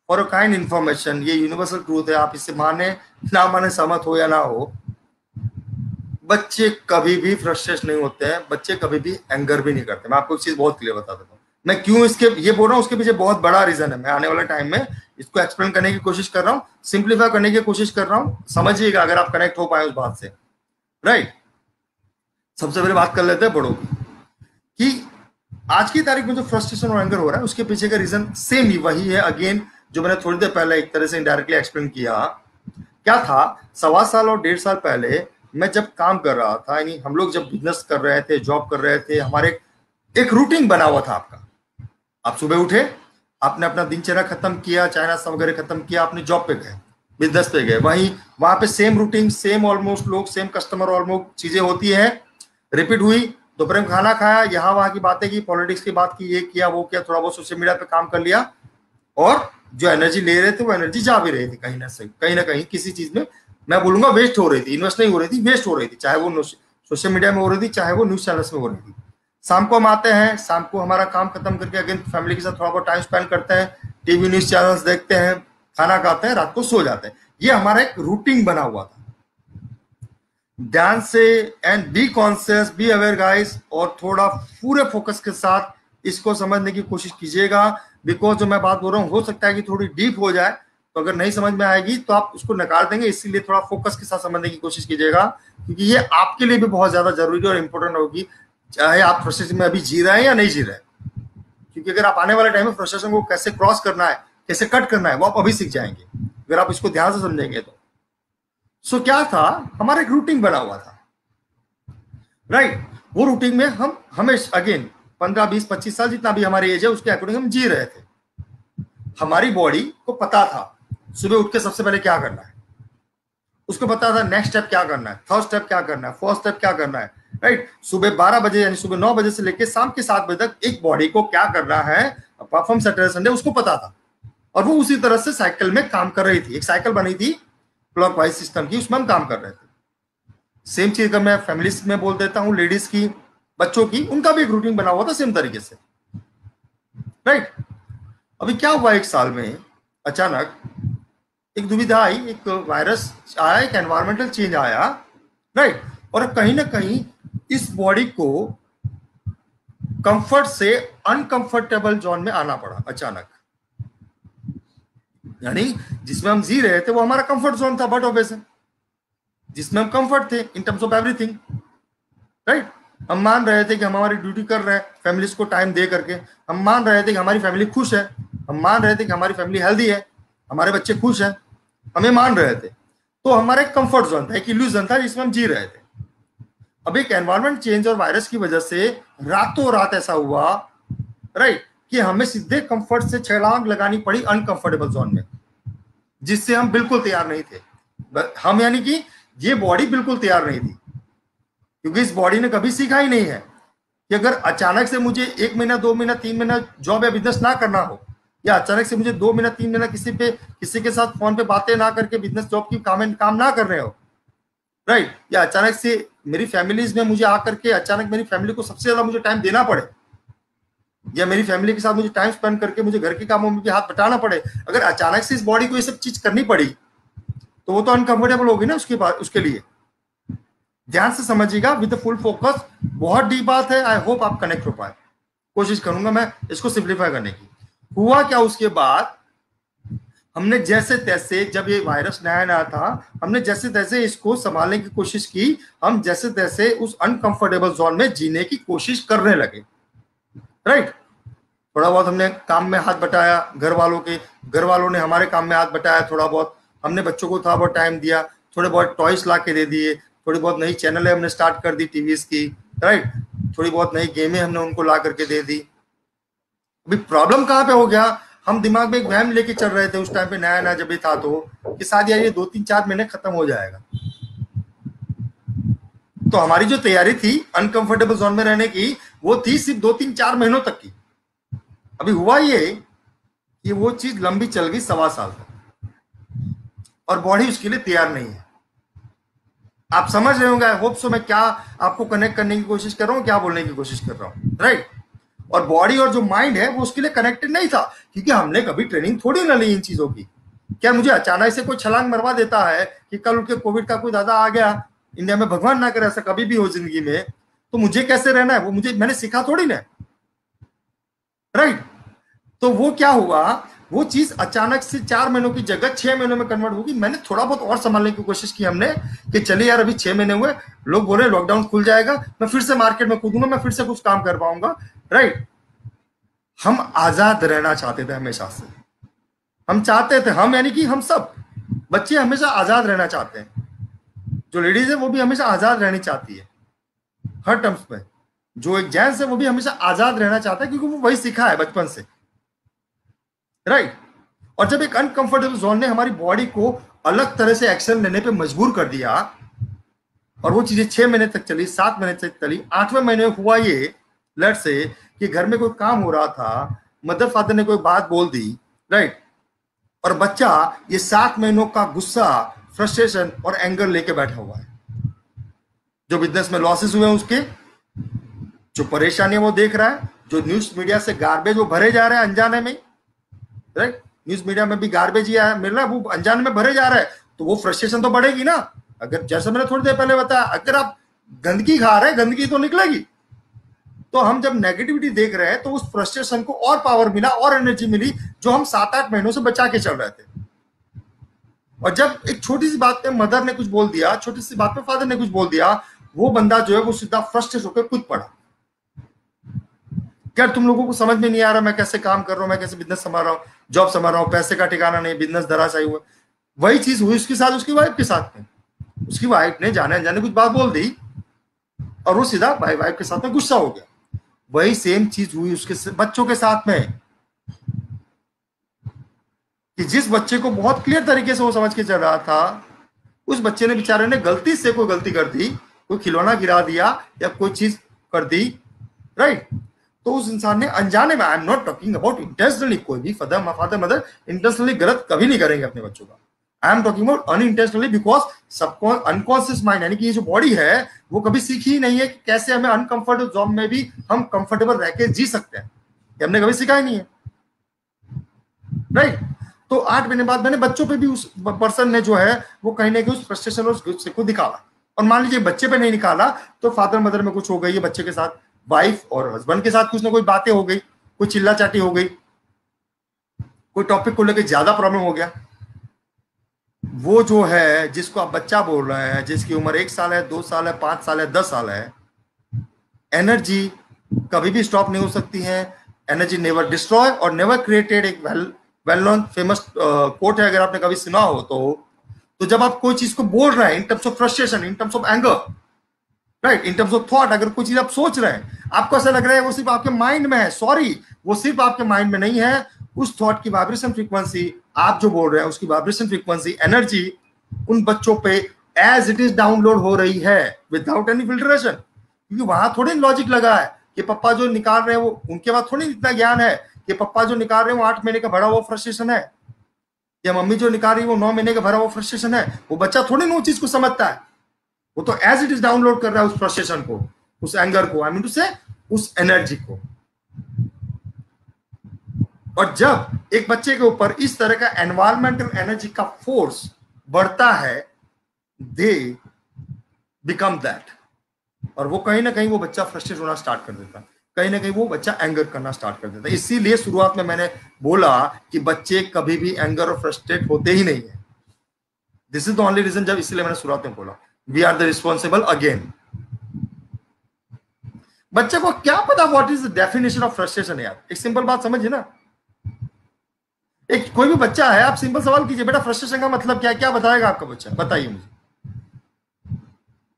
फॉर अ काइंड इन्फॉर्मेशन, ये यूनिवर्सल ट्रूथ है, आप इसे माने ना माने, सहमत हो या ना हो, बच्चे कभी भी फ्रस्ट्रेट नहीं होते हैं, बच्चे कभी भी एंगर भी नहीं करते। मैं आपको एक चीज बहुत क्लियर बता देता हूँ, मैं क्यों इसके ये बोल रहा हूँ, उसके पीछे बहुत बड़ा रीजन है। मैं आने वाले टाइम में इसको एक्सप्लेन करने की कोशिश कर रहा हूँ, सिंप्लीफाई करने की कोशिश कर रहा हूँ, समझिएगा अगर आप कनेक्ट हो पाए उस बात से, राइट। सबसे पहले बात कर लेते हैं बड़ों की, कि आज की तारीख में जो फ्रस्ट्रेशन और एंगर हो रहा है उसके पीछे का रीजन सेम ही वही है, अगेन जो मैंने थोड़ी देर पहले एक तरह से इनडायरेक्टली एक्सप्लेन किया। क्या था, 1.25 साल और 1.5 साल पहले मैं जब काम कर रहा था, यानी हम लोग जब बिजनेस कर रहे थे, जॉब कर रहे थे, हमारे एक रूटीन बना हुआ था आपका। आप सुबह उठे, आपने अपना दिनचर्या खत्म किया, चाय नाश्ता वगैरह खत्म किया, अपने जॉब पे गए, बिजनेस पे गए, वहां पे सेम रूटीन, सेम ऑलमोस्ट लोग, सेम कस्टमर, ऑलमोस्ट चीजें होती है, रिपीट हुई। दोपहर में खाना खाया, यहाँ वहां की बातें की, पॉलिटिक्स की बात की, ये किया वो किया, थोड़ा बहुत सोशल मीडिया पे काम कर लिया, और जो एनर्जी ले रहे थे वो एनर्जी जा भी रही थी कहीं ना कहीं किसी चीज में, मैं बोलूंगा वेस्ट हो रही थी, इन्वेस्ट नहीं हो रही थी, वेस्ट हो रही थी, चाहे वो सोशल मीडिया में हो रही थी, चाहे वो न्यूज चैनल्स में हो रही थी। शाम को हम आते हैं, शाम को हमारा काम खत्म करके अगेन फैमिली के साथ थोड़ा बहुत टाइम स्पेंड करते हैं, टीवी न्यूज चैनल्स देखते हैं, खाना खाते हैं, रात को सो जाते हैं। ये हमारा एक रूटीन बना हुआ था। ध्यान से and be conscious, be aware guys, और थोड़ा पूरे फोकस के साथ इसको समझने की कोशिश कीजिएगा, बिकॉज जो मैं बात बोल रहा हूँ हो सकता है कि थोड़ी डीप हो जाए, तो अगर नहीं समझ में आएगी तो आप उसको नकार देंगे, इसीलिए थोड़ा फोकस के साथ समझने की कोशिश कीजिएगा, क्योंकि ये आपके लिए भी बहुत ज्यादा जरूरी और इंपॉर्टेंट होगी, चाहे आप फ्रस्ट्रेशन में अभी जी रहे हैं या नहीं जी रहे हैं। क्योंकि अगर आप आने वाले टाइम में फ्रस्ट्रेशन को कैसे क्रॉस करना है, कैसे कट करना है, वो आप अभी सीख जाएंगे अगर आप इसको ध्यान से समझेंगे तो। सो क्या था, हमारा एक रूटीन बना हुआ था, राइट। वो रूटीन में हम हमेशा अगेन 15, 20, 25 साल जितना भी हमारी एज है उसके अकॉर्डिंग हम जी रहे थे। हमारी बॉडी को पता था सुबह उठ के सबसे पहले क्या करना है, उसको पता था नेक्स्ट स्टेप क्या करना है, थर्ड स्टेप क्या करना है, फोर्थ स्टेप क्या करना है, राइट। सुबह 12 बजे यानी सुबह 9 बजे से लेकर शाम के 7 बजे तक एक बॉडी को क्या करना है, परफॉर्म सैटरडे संडे, उसको पता था, और वो उसी तरह से साइकिल में काम कर रही थी। एक साइकिल बनी थी क्लॉकवाइज सिस्टम की, उसमें हम काम कर रहे थे। सेम चीज का मैं फैमिलीज में बोल देता हूँ, लेडीज की, बच्चों की, उनका भी एक रूटीन बना हुआ था सेम तरीके से, राइट। अभी क्या हुआ, 1 साल में अचानक एक दुविधा आई, एक वायरस आया, एक एनवायरमेंटल चेंज आया, राइट। और कहीं ना कहीं इस बॉडी को कंफर्ट से अनकंफर्टेबल जोन में आना पड़ा अचानक, यानी जिसमें हम जी रहे थे वो हमारा कंफर्ट जोन था, बट ऑब्वियस है, जिसमें हम कंफर्ट थे इन टर्म्स ऑफ एवरीथिंग, राइट। हम मान रहे थे कि हम हमारी ड्यूटी कर रहे हैं फैमिलीज को टाइम दे करके, हम मान रहे थे कि हमारी फैमिली खुश है, हम मान रहे थे कि हमारी फैमिली हेल्दी है, हमारे बच्चे खुश हैं, हमें मान रहे थे। तो हमारा एक कंफर्ट जोन था, एक इल्यूजन था जिसमें हम जी रहे थे। अब एक एनवायरमेंट चेंज और वायरस की वजह से रातों रात ऐसा हुआ, राइट, कि हमें सीधे कंफर्ट से छलांग लगानी पड़ी अनकंफर्टेबल जोन में, जिससे हम बिल्कुल तैयार नहीं थे। हम यानी कि ये बॉडी बिल्कुल तैयार नहीं थी, क्योंकि इस बॉडी ने कभी सीखा ही नहीं है कि अगर अचानक से मुझे 1 महीना 2 महीना 3 महीना जॉब या बिजनेस ना करना हो, या अचानक से मुझे 2 महीना 3 महीना किसी के साथ फोन पे बातें ना करके बिजनेस जॉब की काम ना कर रहे हो, राइट, या अचानक से मेरी फैमिलीज में मुझे आकर के अचानक मेरी फैमिली को सबसे ज्यादा मुझे टाइम देना पड़े, या मेरी फैमिली के साथ मुझे टाइम स्पेंड करके मुझे घर के कामों में भी हाथ बटाना पड़े, अगर अचानक से इस बॉडी को ये सब चीज करनी पड़ी तो वो तो अनकंफर्टेबल होगी ना उसके बाद। उसके लिए ध्यान से समझिएगा विद फुल फोकस, बहुत डीप बात है, आई होप आप कनेक्ट हो पाए। कोशिश करूंगा मैं इसको सिंप्लीफाई करने की। हुआ क्या, उसके बाद हमने जैसे तैसे, जब ये वायरस नया नया था, हमने जैसे तैसे इसको संभालने की कोशिश की, हम जैसे तैसे उस अनकंफर्टेबल जोन में जीने की कोशिश करने लगे, राइट। थोड़ा बहुत हमने काम में हाथ बटाया, घर वालों ने हमारे काम में हाथ बटाया, थोड़ा बहुत हमने बच्चों को थोड़ा बहुत टाइम दिया, थोड़े बहुत टॉयस ला के दे दिए, थोड़ी बहुत नई चैनलें हमने स्टार्ट कर दी टीवीज की, राइट, थोड़ी बहुत नई गेमें हमने उनको ला करके दे दी। अभी प्रॉब्लम कहाँ पे हो गया, हम दिमाग में एक वहम लेके चल रहे थे उस टाइम पे, नया नया जब ये था, तो कि शायद यार ये 2-3-4 महीने खत्म हो जाएगा। तो हमारी जो तैयारी थी अनकंफर्टेबल जोन में रहने की, वो थी सिर्फ 2-3-4 महीनों तक की। अभी हुआ ये कि वो चीज लंबी चल गई 1.25 साल तक, और बॉडी उसके लिए तैयार नहीं है। आप समझ रहे होंगे, आई होप सो, मैं क्या आपको कनेक्ट करने की कोशिश कर रहा हूँ, क्या बोलने की कोशिश कर रहा हूँ, राइट। और बॉडी और जो माइंड है वो उसके लिए कनेक्टेड नहीं था, क्योंकि हमने कभी ट्रेनिंग थोड़ी ना ली इन चीजों की। क्या मुझे अचानक से कोई छलांग मरवा देता है कि कल उठ के कोविड का कोई दादा आ गया इंडिया में, भगवान ना करे ऐसा कभी भी हो जिंदगी में, तो मुझे कैसे रहना है, वो मैंने सीखा थोड़ी ना, राइट। तो वो क्या हुआ, वो चीज अचानक से 4 महीनों की जगह 6 महीनों में कन्वर्ट होगी। मैंने थोड़ा बहुत और संभालने की कोशिश की हमने, कि चलिए यार अभी 6 महीने हुए, लोग बोले लॉकडाउन खुल जाएगा, मैं फिर से मार्केट में कूदूंगा, मैं फिर से कुछ काम कर पाऊंगा, राइट। हम आजाद रहना चाहते थे हमेशा से, हम चाहते थे, हम यानी कि हम सब बच्चे हमेशा आजाद रहना चाहते हैं, जो लेडीज है वो भी हमेशा आजाद रहनी चाहती है हर टर्म्स में, जो एक जेंट्स है वो भी हमेशा आजाद रहना चाहता है, क्योंकि वो वही सीखा है बचपन से, राइट। और जब एक अनकंफर्टेबल जोन ने हमारी बॉडी को अलग तरह से एक्शन लेने पे मजबूर कर दिया, और वो चीजें 6 महीने तक चली, 7 महीने तक चली, 8वें महीने हुआ ये लट से कि घर में कोई काम हो रहा था, मदर फादर ने कोई बात बोल दी, राइट, और बच्चा ये 7 महीनों का गुस्सा, फ्रस्ट्रेशन और एंगर लेके बैठा हुआ है। जो बिजनेस में लॉसेस हुए उसके, जो परेशानी वो देख रहा है, जो न्यूज मीडिया से गार्बेज वो भरे जा रहे हैं अनजाने में, राइट, न्यूज मीडिया में भी गार्बेज ही मिल रहा है, वो अनजाने में भरे जा रहा है, तो वो फ्रस्ट्रेशन तो बढ़ेगी ना। अगर जैसे मैंने थोड़ी देर पहले बताया, अगर आप गंदगी खा रहे हैं, गंदगी तो निकलेगी। तो हम जब नेगेटिविटी देख रहे हैं तो उस फ्रस्ट्रेशन को और पावर मिला और एनर्जी मिली, जो हम 7-8 महीनों से बचा के चल रहे थे। और जब एक छोटी सी बात पे मदर ने कुछ बोल दिया, छोटी सी बात पे फादर ने कुछ बोल दिया, वो बंदा जो है वो सीधा फ्रस्ट्रेट होकर कूद पड़ा। क्या तुम लोगों को समझ में नहीं आ रहा मैं कैसे काम कर रहा हूं, मैं कैसे बिजनेस संभाल रहा हूँ, जॉब संभाल रहा हूँ, पैसे का ठिकाना नहीं, बिजनेस धराशायी हुआ। वही चीज हुई उसके साथ, उसकी वाइफ के साथ में। उसकी वाइफ ने जाने अनजाने कुछ बात बोल दी और वो सीधा वाइफ के साथ में गुस्सा हो गया। वही सेम चीज हुई उसके बच्चों के साथ में, कि जिस बच्चे को बहुत क्लियर तरीके से वो समझ के चल रहा था, उस बच्चे ने बेचारे ने गलती से कोई गलती कर दी, कोई खिलौना गिरा दिया या कोई चीज कर दी, राइट। तो उस इंसान ने अनजाने में, आई am not talking about intentionally, कोई भी फादर मदर इंटेंशनली गलत कभी नहीं करेंगे अपने बच्चों का, I am talking about unintentionally, because सबको अनकॉन्शियस माइंड, यानी कि ये जो बॉडी है वो कभी सीखी ही नहीं है कि कैसे हमें अनकंफर्टेबल जोन में भी हम कंफर्टेबल रह के जी सकते हैं, ये हमने कभी सीखा ही नहीं है, राइट। तो 8 महीने बाद मैंने बच्चों पे भी उस पर्सन ने जो है वो कहीं ना कहीं उस फ्रस्ट्रेशन और उस गुस्से को निकाला। और मान लीजिए बच्चे पे नहीं निकाला तो फादर मदर में कुछ हो गई है, बच्चे के साथ, वाइफ और हस्बैंड के साथ कुछ ना कोई बातें हो गई, कोई चिल्ला चाटी हो गई, कोई टॉपिक को लेकर ज्यादा प्रॉब्लम हो गया, वो जो है जिसको आप बच्चा बोल रहे हैं, जिसकी उम्र 1 साल है, 2 साल है, 5 साल है, 10 साल है, एनर्जी कभी भी स्टॉप नहीं हो सकती है। एनर्जी नेवर डिस्ट्रॉय और नेवर क्रिएटेड, एक वेल नोन फेमस कोट है, अगर आपने कभी सुना हो तो जब आप कोई चीज को बोल रहे हैं इन terms of frustration, in terms of anger, right, in terms of thought, अगर कोई चीज आप सोच रहे हैं, आपको ऐसा लग रहा है वो सिर्फ आपके माइंड में है, सॉरी, वो सिर्फ आपके माइंड में नहीं है। उस थॉट की वाइब्रेशन फ्रीक्वेंसी, आप जो बोल रहे हैं उसकी वाइब्रेशन फ्रीक्वेंसी, एनर्जी उन बच्चों पे एज इट इज डाउनलोड हो रही है विदाउट एनी फिल्ट्रेशन। क्योंकि वहां थोड़ी लॉजिक लगा है कि पप्पा जो निकाल रहे हैं वो, उनके पास थोड़ी इतना ज्ञान है कि पप्पा जो निकाल रहे हैं वो 8 महीने का भरा हुआ फ्रस्ट्रेशन है, या मम्मी जो निकाल रही है वो 9 महीने का भरा हुआ फ्रस्ट्रेशन है। वो बच्चा थोड़ी ना उस चीज को समझता है, वो तो एज इट इज डाउनलोड कर रहा है उस फ्रस्ट्रेशन को, उस एंगर को, आई मीन टू से उस एनर्जी को। और जब एक बच्चे के ऊपर इस तरह का एनवायरमेंटल एनर्जी का फोर्स बढ़ता है, दे बिकम दैट, और वो कहीं ना कहीं वो बच्चा फ्रस्ट्रेट होना स्टार्ट कर देता है, कहीं ना कहीं वो बच्चा एंगर करना स्टार्ट कर देता है। इसीलिए शुरुआत में मैंने बोला कि बच्चे कभी भी एंगर और फ्रस्ट्रेट होते ही नहीं है। This is the only reason, जब इसलिए मैंने शुरुआत में बोला we are the responsible again. बच्चे को क्या पता what is the definition of frustration यार, एक सिंपल बात समझिए ना। एक कोई भी बच्चा है, आप सिंपल सवाल कीजिए, बेटा फ्रस्ट्रेशन का मतलब क्या है, क्या बताएगा आपका बच्चा, बताइए मुझे।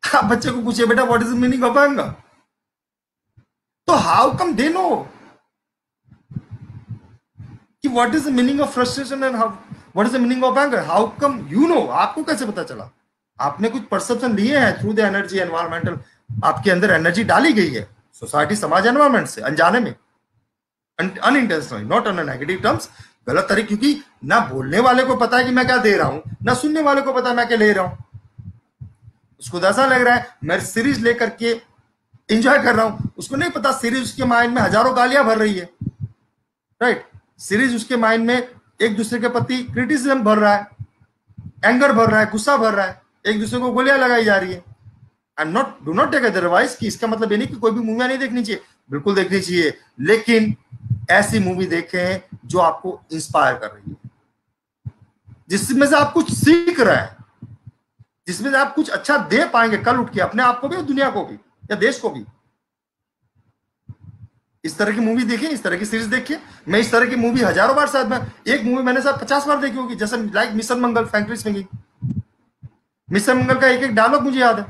आप बच्चे को पूछिए बेटा what is the meaning of anger, तो हाउ कम दे नो कि what is the meaning of frustration and how what is the meaning of anger, how come you know, आपको कैसे पता चला? आपने कुछ परसेप्शन लिए हैं थ्रू द एनर्जी एनवायरमेंटल, आपके अंदर एनर्जी डाली गई है सोसाइटी, समाज, एनवायरमेंट से, अनजाने में, unintentionally, not on negative terms, गलत तरीके, क्योंकि ना बोलने वाले को पता है कि मैं क्या दे रहा हूं, ना सुनने वाले को पता है मैं क्या ले रहा हूं। उसको ऐसा लग रहा है मैं सीरीज लेकर के एंजॉय कर रहा हूं, उसको नहीं पता सीरीज उसके माइंड में हजारों गालियां भर रही है, राइट। सीरीज उसके माइंड में एक दूसरे के प्रति क्रिटिसिज्म भर रहा है, एंगर भर रहा है, गुस्सा भर रहा है, एक दूसरे को गोलियां लगाई जा रही है। And not do not take otherwise कि इसका मतलब ये नहीं कि कोई भी मूवियां नहीं देखनी चाहिए, बिल्कुल देखनी चाहिए, लेकिन ऐसी मूवी देखें जो आपको इंस्पायर कर रही है, जिसमें से आप कुछ सीख रहे हैं, जिसमें से आप कुछ अच्छा दे पाएंगे कल उठ के अपने आप को भी और दुनिया को भी या देश को भी। इस तरह की मूवी देखिए, इस तरह की सीरीज देखिए। मैं इस तरह की मूवी हजारों बार, शायद मैं एक मूवी मैंने शायद 50 बार देखी होगी, जैसे लाइक मिशन मंगल, फ्रैंकली स्पीकिंग। मिशन मंगल का एक एक डायलॉग मुझे याद है,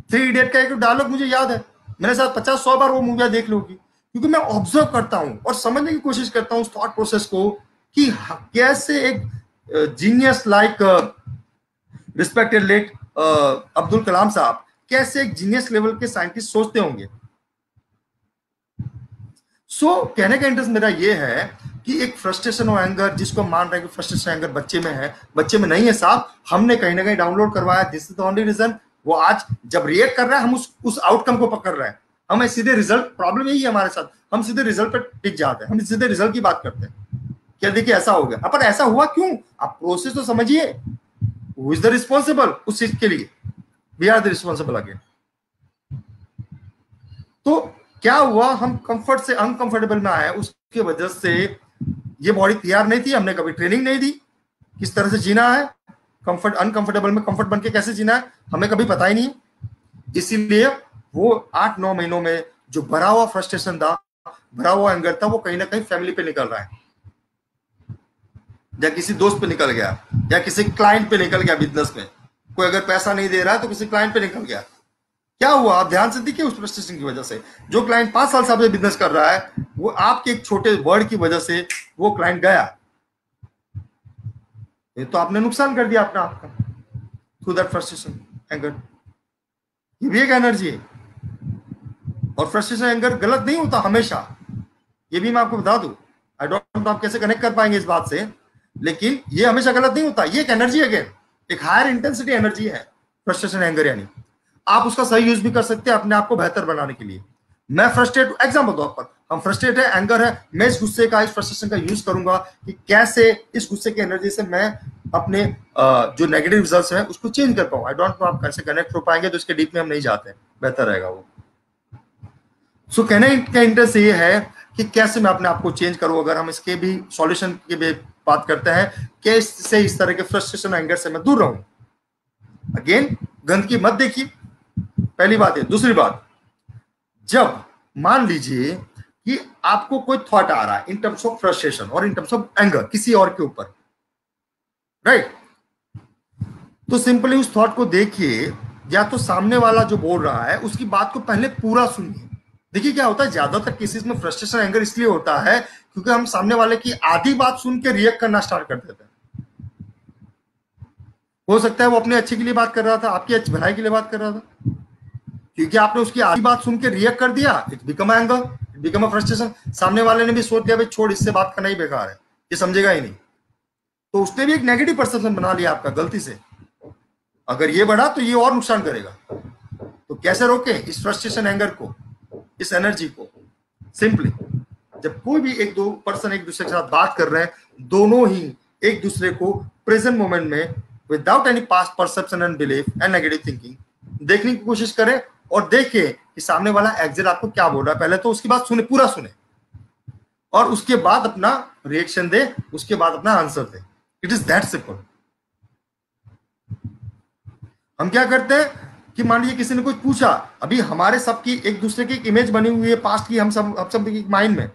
3 इडियट का एक एक डायलॉग मुझे याद है, मैंने शायद 50-100 बार वो मूवियां देख ली होगी, क्योंकि मैं ऑब्जर्व करता हूं और समझने की कोशिश करता हूं उस थॉट प्रोसेस को कि कैसे एक genius like respected late Abdul Kalam sahab कैसे एक जीनियस लेवल के साइंटिस्ट सोचते होंगे। कहने का इंटरेस्ट मेरा ये है कि एक फ्रस्ट्रेशन और एंगर, जिसको मान रहे हैं कि फ्रस्ट्रेशन एंगर बच्चे में है, बच्चे में नहीं है साहब, हमने कहीं ना कहीं डाउनलोड करवाया। This is the only reason वो आज जब रिएक्ट कर रहा है, हम उस आउटकम को पकड़ रहे हैं, हमें सीधे रिजल्ट, प्रॉब्लम यही है हमारे साथ, हम सीधे रिजल्ट पर टिक जाते हैं, हम सीधे रिजल्ट की बात करते हैं, क्या देखिए ऐसा हो गया, पर ऐसा हुआ क्यों, आप प्रोसेस तो समझिए। हु इज द रिस्पॉन्सिबल उस चीज के लिए, we are the responsible again. तो क्या हुआ, हम कंफर्ट से अनकंफर्टेबल में आए, उसकी वजह से ये बॉडी तैयार नहीं थी, हमने कभी ट्रेनिंग नहीं दी किस तरह से जीना है, कंफर्ट अनकंफर्टेबल में कंफर्ट बन के कैसे जीना है हमें कभी पता ही नहीं। इसीलिए वो 8-9 महीनों में जो भरा हुआ फ्रस्ट्रेशन था, भरा हुआ एंगर था, वो कहीं ना कहीं फैमिली पे निकल रहा है, या किसी दोस्त पे निकल गया, या किसी क्लाइंट पे निकल गया, बिजनेस में कोई अगर पैसा नहीं दे रहा है तो किसी क्लाइंट पे निकल गया। क्या हुआ, आप ध्यान से देखिए, उस फ्रस्ट्रेशन की वजह से जो क्लाइंट 5 साल से आपसे बिजनेस कर रहा है, वो आपके एक छोटे वर्ड की वजह से वो क्लाइंट गया, ये तो आपने नुकसान कर दिया अपना आपका थ्रू दैट फ्रस्ट्रेशन एंगर। ये भी एक एनर्जी है, और फ्रस्ट्रेशन एंगर गलत नहीं होता हमेशा, ये भी मैं आपको बता दूं। आई डोंट नो आप कैसे कनेक्ट कर पाएंगे इस बात से, लेकिन ये हमेशा गलत नहीं होता, ये एक एनर्जी अगेन, एक हायर इंटेंसिटी एनर्जी है फ्रस्ट्रेशन एंगर, यानी आप उसका सही यूज भी कर सकते हैं अपने आप को बेहतर बनाने के लिए। मैं फ्रस्ट्रेट, एग्जांपल दो पर, हम फ्रस्ट्रेट है, एंगर है, मैं इस गुस्से का, इस फ्रस्ट्रेशन का यूज करूंगा कि कैसे इस गुस्से की एनर्जी से मैं अपने जो नेगेटिव रिजल्ट्स हैं उसको चेंज कर पाऊं। आई डोंट नो आप कैसे कनेक्ट हो पाएंगे, तो इसके डीप में हम नहीं जाते, बेहतर रहेगा वो। कहने का इंटरेस्ट ये है कि कैसे मैं अपने आप को चेंज करूं, अगर हम इसके भी सॉल्यूशन के भी बात करते हैं कैसे इस तरह के फ्रस्ट्रेशन एंगर से मैं दूर रहूं। अगेन गंदगी मत देखिए, पहली बात है। दूसरी बात, जब मान लीजिए कि आपको कोई थॉट आ रहा है इन टर्म्स ऑफ फ्रस्ट्रेशन और इन टर्म्स ऑफ एंगर किसी और के ऊपर, राइट, तो सिंपली उस थॉट को देखिए, या तो सामने वाला जो बोल रहा है उसकी बात को पहले पूरा सुनिए। देखिए क्या होता है, ज्यादातर केसेस में फ्रस्ट्रेशन एंगर इसलिए होता है क्योंकि हम सामने वाले की आधी बात सुन के रिएक्ट करना स्टार्ट कर देते हैं। हो सकता है वो अपने अच्छे के लिए बात कर रहा था, आपकी भलाई के लिए बात कर रहा था, क्योंकि आपने उसकी आधी बात सुन के रिएक्ट कर दिया, it become anger, it become a frustration. सामने वाले ने भी सोच लिया भाई छोड़, इससे बात करना ही बेकार है, ये समझेगा ही नहीं, तो उसने भी एक नेगेटिव परसेप्शन बना लिया आपका गलती से। अगर ये बढ़ा तो ये और नुकसान करेगा। तो कैसे रोकें इस फ्रस्ट्रेशन एंगर को, इस एनर्जी को? सिंपली जब कोई भी एक दो पर्सन एक दूसरे के साथ बात कर रहे हैं, दोनों ही एक दूसरे को प्रेजेंट मोमेंट में without any past perception and belief and negative thinking देखने की कोशिश करें और देखिए कि सामने वाला एग्जिट आपको क्या बोल रहा है। पहले तो उसकी बात सुने, पूरा सुने, और उसके बाद अपना रिएक्शन दे, उसके बाद अपना answer they. It is that simple. हम क्या करते हैं कि मान लीजिए किसी ने कुछ पूछा, अभी हमारे सबकी एक दूसरे की एक इमेज बनी हुई है पास्ट की, हम सब की माइंड में।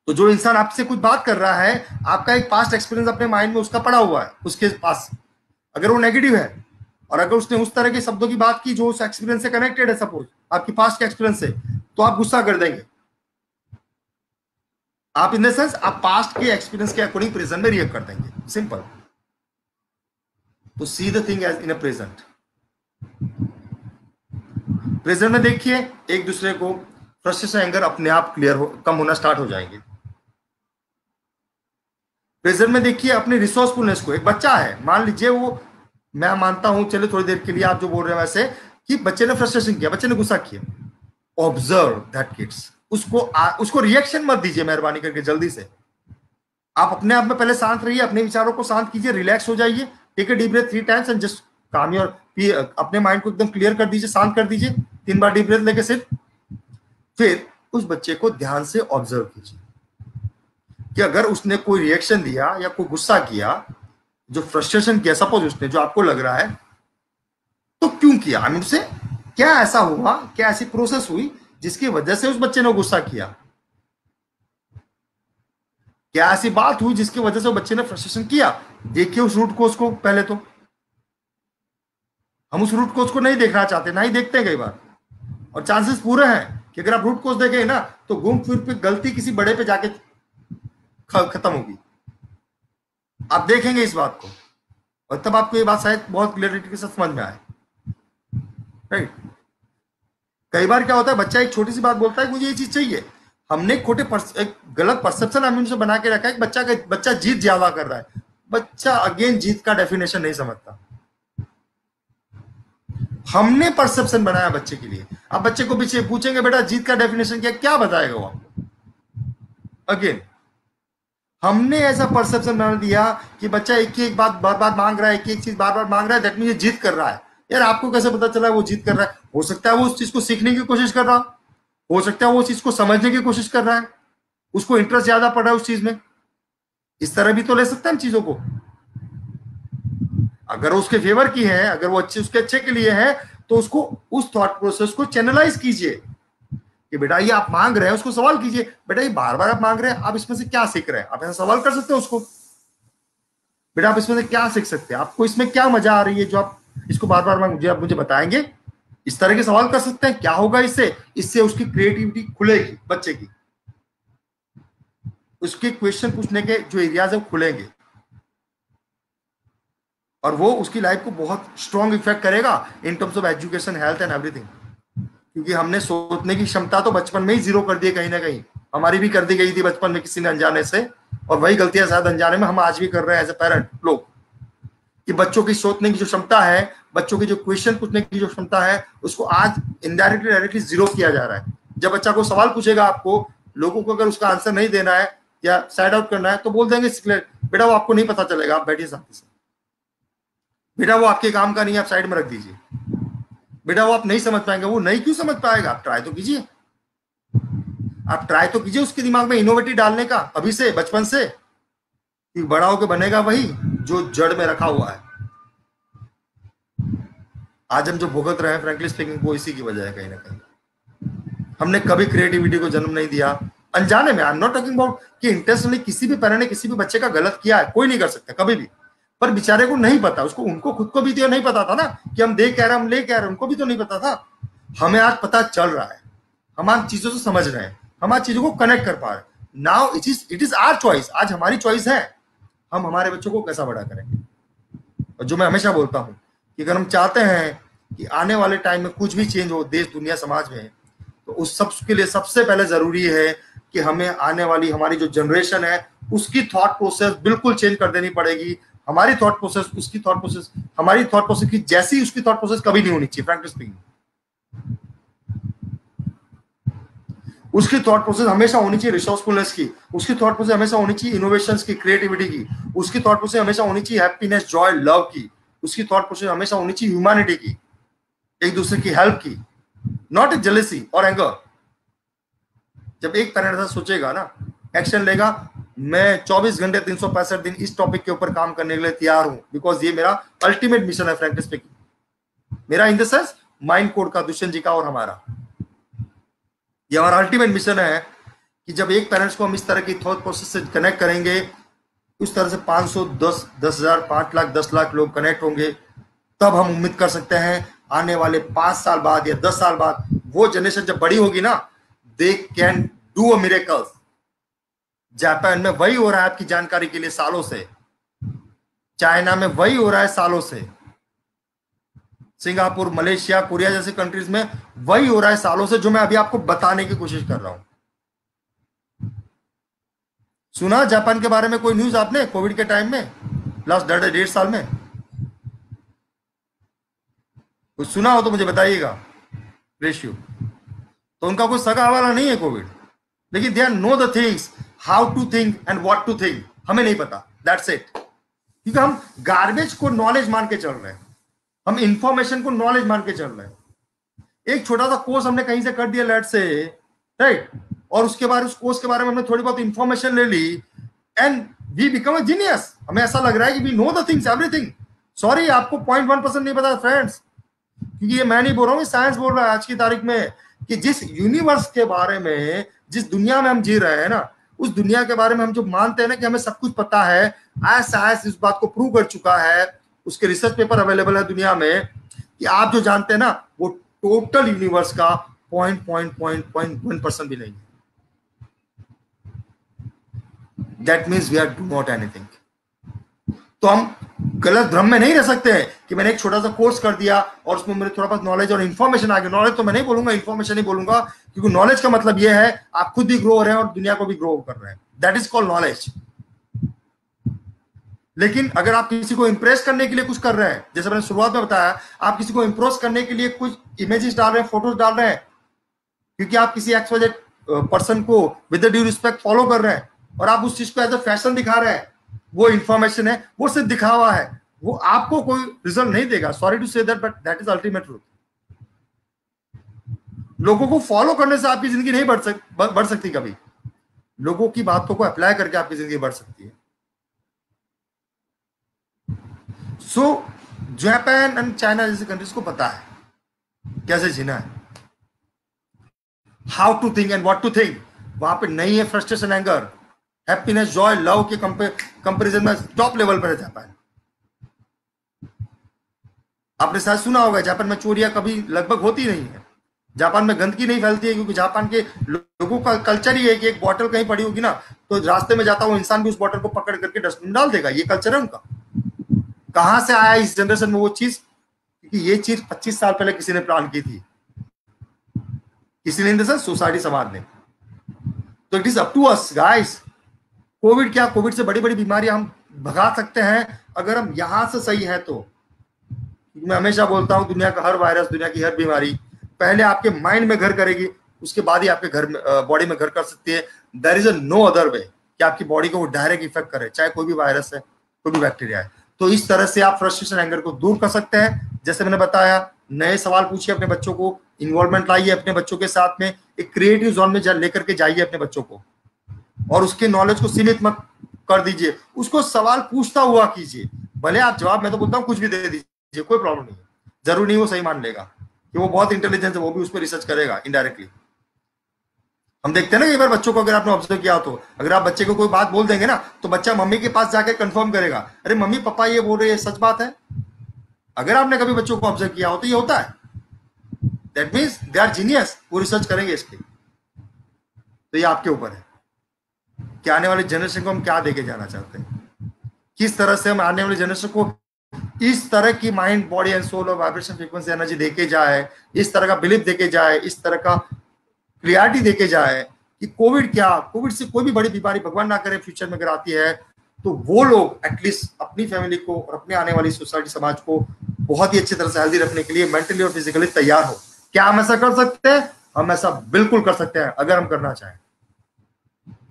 तो जो इंसान आपसे कुछ बात कर रहा है, आपका एक पास्ट एक्सपीरियंस अपने माइंड में उसका पड़ा हुआ है उसके पास। अगर वो नेगेटिव है और अगर उसने उस तरह के शब्दों की बात की जो उस एक्सपीरियंस से कनेक्टेड है, सपोज आपकी पास्ट के एक्सपीरियंस से, तो आप गुस्सा कर देंगे। आप इन द सेंस आप पास्ट के एक्सपीरियंस के अकॉर्डिंग प्रेजेंट में रिएक्ट कर देंगे, सिंपल। तो see the thing as in a present. Present में देखिए एक दूसरे को, फ्रस्ट्रेशन एंगर अपने आप कम होना स्टार्ट हो जाएंगे। प्रेजेंट में देखिए अपने रिसोर्सफुलनेस को। एक बच्चा है, मान लीजिए वो, मैं मानता हूं, चलिए थोड़ी देर के लिए आप जो बोल रहे हैं वैसे, कि बच्चे ने फ्रस्ट्रेशन किया, बच्चे ने गुस्सा किया, ऑब्जर्व दैट किड्स। उसको रिएक्शन मत दीजिए मेहरबानी करके जल्दी से। आप अपने आप में पहले शांत रहिए, अपने विचारों को शांत कीजिए, रिलैक्स हो जाइए, take a deep breath 3 times and just calm your, अपने माइंड को एकदम क्लियर कर दीजिए, शांत कर दीजिए 3 बार डीप ब्रेथ लेके सिर्फ। फिर उस बच्चे को ध्यान से ऑब्जर्व कीजिए कि अगर उसने कोई रिएक्शन दिया या कोई गुस्सा किया, जो फ्रस्ट्रेशन किया सपोज उसने, जो आपको लग रहा है, तो क्यों किया? आई मीन, उससे क्या ऐसा हुआ, क्या ऐसी प्रोसेस हुई जिसकी वजह से उस बच्चे ने गुस्सा किया? क्या ऐसी बात हुई जिसकी वजह से वो बच्चे ने फ्रस्ट्रेशन किया? देखिए उस रूट कोज को पहले तो। हम उस रूट कोज को नहीं देखना चाहते, ना ही देखते हैं कई बार, और चांसेस पूरे हैं कि अगर आप रूट कोज देखेंगे ना तो घूम फिर पे गलती किसी बड़े पे जाके खत्म होगी। आप देखेंगे इस बात को, और तब आपको ये बात शायद बहुत क्लियरिटी के साथ समझ में आए, राइट। कई बार क्या होता है, बच्चा एक छोटी सी बात बोलता है मुझे ये चीज चाहिए, हमने एक गलत परसेप्शन हमने उनसे बना के रखा है कि बच्चा जीत ज्यादा कर रहा है। बच्चा अगेन जीत का डेफिनेशन नहीं समझता, हमने परसेप्शन बनाया बच्चे के लिए। अब बच्चे को पीछे पूछेंगे बेटा जीत का डेफिनेशन क्या बताएगा वो आपको? अगेन हमने ऐसा परसेप्शन बना दिया कि बच्चा एक ही एक बात बार बार मांग रहा है, एक ही एक चीज बार बार मांग रहा है, दैट मीन ये जीत कर रहा है। यार आपको कैसे पता चला वो जीत कर रहा है? हो सकता है वो उस चीज को सीखने की कोशिश कर रहा, हो सकता है वो उस चीज को समझने की कोशिश कर रहा है, उसको इंटरेस्ट ज्यादा पड़ रहा है उस चीज में। इस तरह भी तो ले सकते हैं हम चीजों को। अगर उसके फेवर की है, अगर वो उसके अच्छे के लिए है, तो उसको उस थॉट प्रोसेस को चैनलाइज कीजिए कि बेटा ये आप मांग रहे हैं, उसको सवाल कीजिए, बेटा ये बार बार आप मांग रहे हैं, आप इसमें से क्या सीख रहे हैं? आप ऐसा सवाल कर सकते हो उसको, बेटा आप इसमें से क्या सीख सकते हैं, आपको इसमें क्या मजा आ रही है जो आप इसको बार बार मांग, आप मुझे बताएंगे? इस तरह के सवाल कर सकते हैं। क्या होगा इससे उसकी क्रिएटिविटी खुलेगी बच्चे की, उसके क्वेश्चन पूछने के जो एरियाज है वो खुलेंगे, और वो उसकी लाइफ को बहुत स्ट्रॉन्ग इफेक्ट करेगा इन terms of education, health and everything. क्योंकि हमने सोचने की क्षमता तो बचपन में ही जीरो कर दी, कहीं ना कहीं हमारी भी कर दी गई थी बचपन में किसी ने अनजाने से, और वही गलतियां शायद अनजाने में हम आज भी कर रहे हैं एज ए पेरेंट लोग, कि बच्चों की सोचने की जो क्षमता है, बच्चों की जो क्वेश्चन पूछने की जो क्षमता है, उसको आज इनडायरेक्टली डायरेक्टली जीरो किया जा रहा है। जब बच्चा को सवाल पूछेगा, आपको लोगों को अगर उसका आंसर नहीं देना है या साइड आउट करना है, तो बोल देंगे बेटा वो आपको नहीं पता चलेगा, आप बैठिए साथी से, बेटा वो आपके काम का नहीं है, आप साइड में रख दीजिए, बेटा वो आप नहीं समझ पाएंगे। वो नहीं क्यों समझ पाएगा? आप ट्राई तो कीजिए, आप ट्राई तो कीजिए उसके दिमाग में इनोवेटिव डालने का, अभी से, बचपन से। कि बड़ा होकर बनेगा वही जो जड़ में रखा हुआ है। आज हम जो भुगत रहे हैं फ्रैंकली स्पीकिंग वो इसी की वजह है कहीं ना कहीं। हमने कभी क्रिएटिविटी को जन्म नहीं दिया अनजाने में। आई एम नॉट टॉकिंग अबाउट कि इंटेंशनली किसी भी पेरेंट ने किसी भी बच्चे का गलत किया है, कोई नहीं कर सकता कभी भी, पर बेचारे को नहीं पता, उसको उनको खुद को भी तो नहीं पता था ना कि हम दे कह रहे हैं हम ले कह रहे हैं, उनको भी तो नहीं पता था। हमें आज पता चल रहा है, हम आज चीजों से समझ रहे हैं, हम आज चीजों को कनेक्ट कर पा रहे हैं। Now it is our choice, आज हमारी चॉइस है हम हमारे बच्चों को कैसा बड़ा करेंगे। और जो मैं हमेशा बोलता हूं कि अगर हम चाहते हैं कि आने वाले टाइम में कुछ भी चेंज हो देश दुनिया समाज में, तो उस सब के लिए सबसे पहले जरूरी है कि हमें आने वाली हमारी जो जनरेशन है उसकी थॉट प्रोसेस बिल्कुल चेंज कर देनी पड़ेगी। हमारी थॉट प्रोसेस उसकी थॉट प्रोसेस हमारी थॉट प्रोसेस की जैसी उसकी थॉट प्रोसेस कभी नहीं होनी चाहिए फ्रैंकली स्पीकिंग। उसकी थॉट प्रोसेस हमेशा होनी चाहिए रिसोर्सफुलनेस की, उसकी थॉट प्रोसेस हमेशा होनी चाहिए इनोवेशंस की, क्रिएटिविटी की, उसकी थॉट प्रोसेस हमेशा होनी चाहिए हैप्पीनेस जॉय लव की, उसकी थॉट प्रोसेस हमेशा होनी चाहिए ह्यूमैनिटी की, एक दूसरे की हेल्प की, नॉट ए जेलसी और एंगर। जब एक पेरेंट ऐसा सोचेगा ना, एक्शन लेगा, मैं 24 घंटे 365 दिन इस टॉपिक के ऊपर काम करने के लिए तैयार हूं, बिकॉज ये मेरा अल्टीमेट मिशन है फ्रैंकली स्पीकिंग। मेरा इन द सेंस माइंड कोड का, दुष्यंत जी का और हमारा, ये हमारा अल्टीमेट मिशन है कि जब एक पेरेंट्स को हम इस तरह की थॉट प्रोसेस से कनेक्ट करेंगे, उस तरह से 500 10,000 5 लाख 10 लाख लोग कनेक्ट होंगे, तब हम उम्मीद कर सकते हैं आने वाले 5 साल बाद या 10 साल बाद वो जनरेशन जब बड़ी होगी ना, they can do a miracle. Japan में वही हो रहा है आपकी जानकारी के लिए सालों से, चाइना में वही हो रहा है सालों से, सिंगापुर मलेशिया कोरिया जैसे कंट्रीज में वही हो रहा है सालों से, जो मैं अभी आपको बताने की कोशिश कर रहा हूं। सुना जापान के बारे में कोई न्यूज आपने कोविड के टाइम में, लास्ट 1.5 साल में? कुछ सुना हो तो मुझे बताइएगा रेशियो। तो उनका कोई सगा वाला नहीं है कोविड, लेकिन they are know the things how to think and what to think, हमें नहीं पता, दैट्स इट। क्योंकि हम गार्बेज को नॉलेज मान के चल रहे हैं, हम इंफॉर्मेशन को नॉलेज मान के चल रहे हैं। एक छोटा सा कोर्स हमने कहीं से कर दिया लेट से, राइट, और उसके बाद उस कोर्स के बारे में हमने थोड़ी बहुत इंफॉर्मेशन ले ली and we become a genius. हमें ऐसा लग रहा है कि we know the things everything. Sorry, आपको 0.1% नहीं पता फ्रेंड्स, क्योंकि ये मैं नहीं बोल रहा हूँ, साइंस बोल रहा है आज की तारीख में कि जिस यूनिवर्स के बारे में, जिस दुनिया में हम जी रहे हैं ना, उस दुनिया के बारे में हम जो मानते हैं ना कि हमें सब कुछ पता है, आज साइंस इस बात को प्रूव कर चुका है, उसके रिसर्च पेपर अवेलेबल है दुनिया में, कि आप जो जानते हैं ना वो टोटल यूनिवर्स का 0.1% भी नहीं है। That means we are do not anything. तो हम गलत भ्रम में नहीं रह सकते हैं कि मैंने एक छोटा सा कोर्स कर दिया और उसमें मेरे थोड़ा बहुत नॉलेज और इन्फॉर्मेशन आ गया। नॉलेज तो मैं नहीं बोलूंगा, इन्फॉर्मेशन ही बोलूंगा, क्योंकि नॉलेज का मतलब यह है आप खुद भी ग्रो हो रहे हैं और दुनिया को भी ग्रो कर रहे हैं, दैट इज कॉल्ड नॉलेज। लेकिन अगर आप किसी को इंप्रेस करने के लिए कुछ कर रहे हैं, जैसे मैंने शुरुआत में बताया, आप किसी को इंप्रेस करने के लिए कुछ इमेजेस डाल रहे हैं, फोटोज डाल रहे हैं, क्योंकि आप किसी एक्सवाइजेड पर्सन को विद ड्यू रिस्पेक्ट फॉलो कर रहे हैं और आप उस चीज को एज अ फैशन दिखा रहे हैं, वो इंफॉर्मेशन है, वो सिर्फ दिखावा है, वो आपको कोई रिजल्ट नहीं देगा। Sorry to say that, but that is ultimate truth. लोगों को फॉलो करने से आपकी जिंदगी नहीं बढ़ सकती कभी। लोगों की बातों को अप्लाई करके आपकी जिंदगी बढ़ सकती है। सो जापान एंड चाइना जैसी कंट्रीज को पता है कैसे जीना है, how to think and what to think. वहां पे नहीं है frustration, anger, happiness joy love के कंपैरिजन में टॉप लेवल पर है जापान। आपने शायद सुना होगा जापान में चोरियां कभी लगभग होती नहीं है, जापान में गंदगी नहीं फैलती है, क्योंकि जापान के लोगों का कल्चर ही है कि एक बॉटल कहीं पड़ी होगी ना तो रास्ते में जाता हुआ इंसान भी उस बॉटल को पकड़ करके डस्टबिन डाल देगा। ये कल्चर है उनका। कहां से आया इस जनरेशन में वो चीज? क्योंकि ये चीज 25 साल पहले किसी ने प्लान की थी, किसी ने, सोसाइटी समाज ने। तो it is up to us guys. Covid क्या, कोविड से बड़ी बड़ी बीमारियां हम भगा सकते हैं अगर हम यहां से सही है तो। मैं हमेशा बोलता हूं दुनिया का हर वायरस, दुनिया की हर बीमारी पहले आपके माइंड में घर करेगी, उसके बाद ही आपके घर में बॉडी में घर कर सकती है। There is a no other way कि आपकी बॉडी को वो डायरेक्ट इफेक्ट करे, चाहे कोई भी वायरस है, कोई भी बैक्टीरिया है। तो इस तरह से आप फ्रस्ट्रेशन एंगर को दूर कर सकते हैं। जैसे मैंने बताया, नए सवाल पूछिए अपने बच्चों को, इन्वॉल्वमेंट लाइए अपने बच्चों के साथ में, एक क्रिएटिव जोन में लेकर के जाइए अपने बच्चों को, और उसके नॉलेज को सीमित मत कर दीजिए, उसको सवाल पूछता हुआ कीजिए। भले आप जवाब, मैं तो बोलता हूँ कुछ भी दे दीजिए, कोई प्रॉब्लम नहीं है, जरूरी नहीं वो सही मान लेगा कि वो बहुत इंटेलिजेंट है, वो भी उस पर रिसर्च करेगा इनडायरेक्टली। हम देखते हैं ना, कई बार बच्चों को अगर आपने ऑब्जर्व किया हो तो अगर आप बच्चे को कोई बात बोल देंगे ना, तो बच्चा मम्मी के पास जाके कंफर्म करेगा, अरे मम्मी पापा ये बोल रहे हैं, सच बात है। अगर आपने कभी बच्चों को ऑब्जर्व किया हो तो ये होता है। That means they are genius, वो रिसर्च करेंगे इसके। तो ये आपके ऊपर है कि आने वाली जनरेशन को हम क्या देके जाना चाहते हैं, किस तरह से हम आने वाली जनरेशन को इस तरह की माइंड बॉडी एंड सोल और वाइब्रेशन फ्रीक्वेंसी एनर्जी देके जाए, इस तरह का बिलीफ देके जाए, इस तरह का क्लियरिटी देके जाए कि कोविड से कोई भी बड़ी बीमारी भगवान ना करे फ्यूचर में अगर आती है, तो वो लोग एटलीस्ट अपनी फैमिली को और अपने आने वाली सोसाइटी समाज को बहुत ही अच्छी तरह से हेल्दी रखने के लिए मेंटली और फिजिकली तैयार हो। क्या हम ऐसा कर सकते हैं? हम ऐसा बिल्कुल कर सकते हैं अगर हम करना चाहें,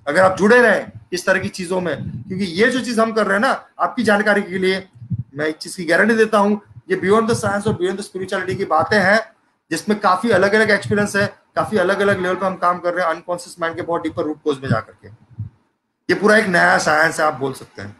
अगर आप जुड़े रहें इस तरह की चीजों में। क्योंकि ये जो चीज हम कर रहे हैं ना, आपकी जानकारी के लिए मैं एक चीज की गारंटी देता हूं, ये बियॉन्ड द साइंस और बियॉन्ड द स्पिरिचुअलिटी की बातें हैं, जिसमें काफी अलग अलग एक्सपीरियंस है, काफी अलग अलग लेवल पे हम काम कर रहे हैं, अनकॉन्शियस माइंड के बहुत डीपर रूट कोज में जाकर के। ये पूरा एक नया साइंस है, आप बोल सकते हैं।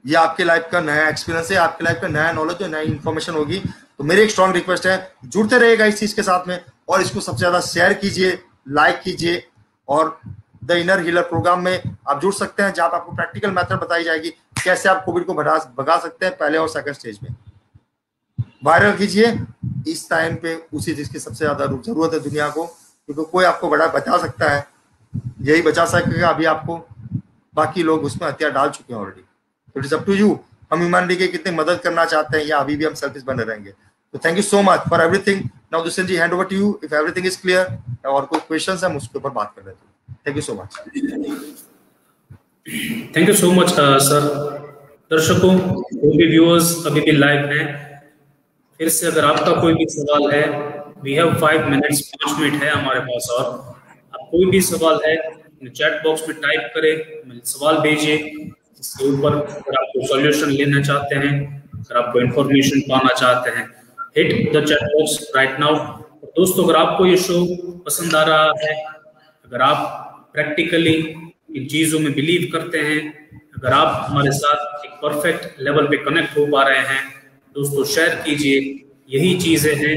ये आपके लाइफ का नया एक्सपीरियंस है, आपके लाइफ का नया नॉलेज और नई इंफॉर्मेशन होगी। तो मेरी एक स्ट्रॉन्ग रिक्वेस्ट है, जुड़ते रहेगा इस चीज के साथ में, और इसको सबसे ज्यादा शेयर कीजिए, लाइक कीजिए। और द इनर हीलर प्रोग्राम में आप जुड़ सकते हैं, जहां आपको प्रैक्टिकल मेथड बताई जाएगी कैसे आप कोविड को भगा सकते हैं पहले और सेकंड स्टेज में। वायरल कीजिए इस टाइम पे, उसी चीज की सबसे ज्यादा जरूरत है दुनिया को, क्योंकि कोई आपको बचा सकता है, यही बचा सकेगा अभी आपको, बाकी लोग उसमें हथियार डाल चुके हैं ऑलरेडी। तो it is up to you, हम ह्यूमैनिटी की कितनी मदद करना चाहते हैं, या अभी भी हम सेल्फिश बने रहेंगे। तो thank you so much for everything. Now Dushyant ji, hand over to you, if everything is clear, और कोई क्वेश्चंस है हम उसके ऊपर बात कर लेते हैं। Thank you so much. Thank you so much sir. दर्शकों, कोई भी व्यूअर्स अभी भी लाइव हैं, फिर से अगर आपका कोई भी सवाल है, वी हैव 5 मिनट्स, 5 मिनट है हमारे पास, और आप कोई भी सवाल है चैट बॉक्स में टाइप करें, सवाल भेजिए। इसके ऊपर अगर आपको सॉल्यूशन लेना चाहते हैं, अगर आपको इंफॉर्मेशन पाना चाहते हैं, hit the chat box right now. दोस्तों, अगर आपको ये शो पसंद आ रहा है, अगर आप प्रैक्टिकली इन चीजों में बिलीव करते हैं, अगर आप हमारे साथ एक परफेक्ट लेवल पे कनेक्ट हो पा रहे हैं, दोस्तों शेयर कीजिए। यही चीजें हैं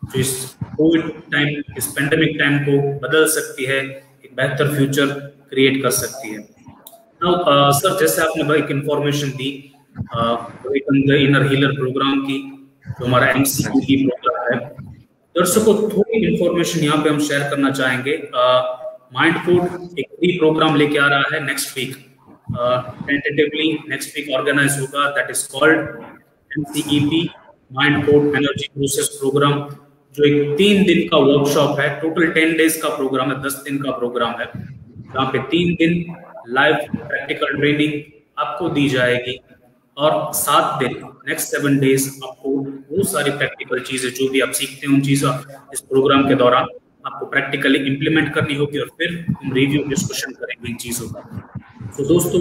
जो इस कोविड टाइम, इस पेंडेमिक टाइम को बदल सकती है, एक बेहतर फ्यूचर क्रिएट कर सकती है। नाउ सर, जैसे आपने एक इंफॉर्मेशन दी इनर हीलर प्रोग्राम की, जो हमारा एमसीईपी प्रोग्राम है, दर्शकों थोड़ी इंफॉर्मेशन यहाँ पे हम शेयर करना चाहेंगे। माइंड कोड एक फ्री प्रोग्राम लेके आ रहा है next week, tentatively next week organise होगा, that is called MCEP mind code energy process program, जो एक 3 दिन का वर्कशॉप है। टोटल 10 डेज का प्रोग्राम है, 10 दिन का प्रोग्राम है, जहाँ पे 3 दिन लाइव प्रैक्टिकल ट्रेनिंग आपको दी जाएगी, और 7 दिन नेक्स्ट 7 डेज आपको वो सारी प्रैक्टिकल चीजें जो भी आप सीखते हैं, उन चीजों इस प्रोग्राम के दौरान आपको प्रैक्टिकली इंप्लीमेंट करनी होगी, और फिर हम रिव्यू डिस्कशन करेंगे इन चीजों का। तो दोस्तों,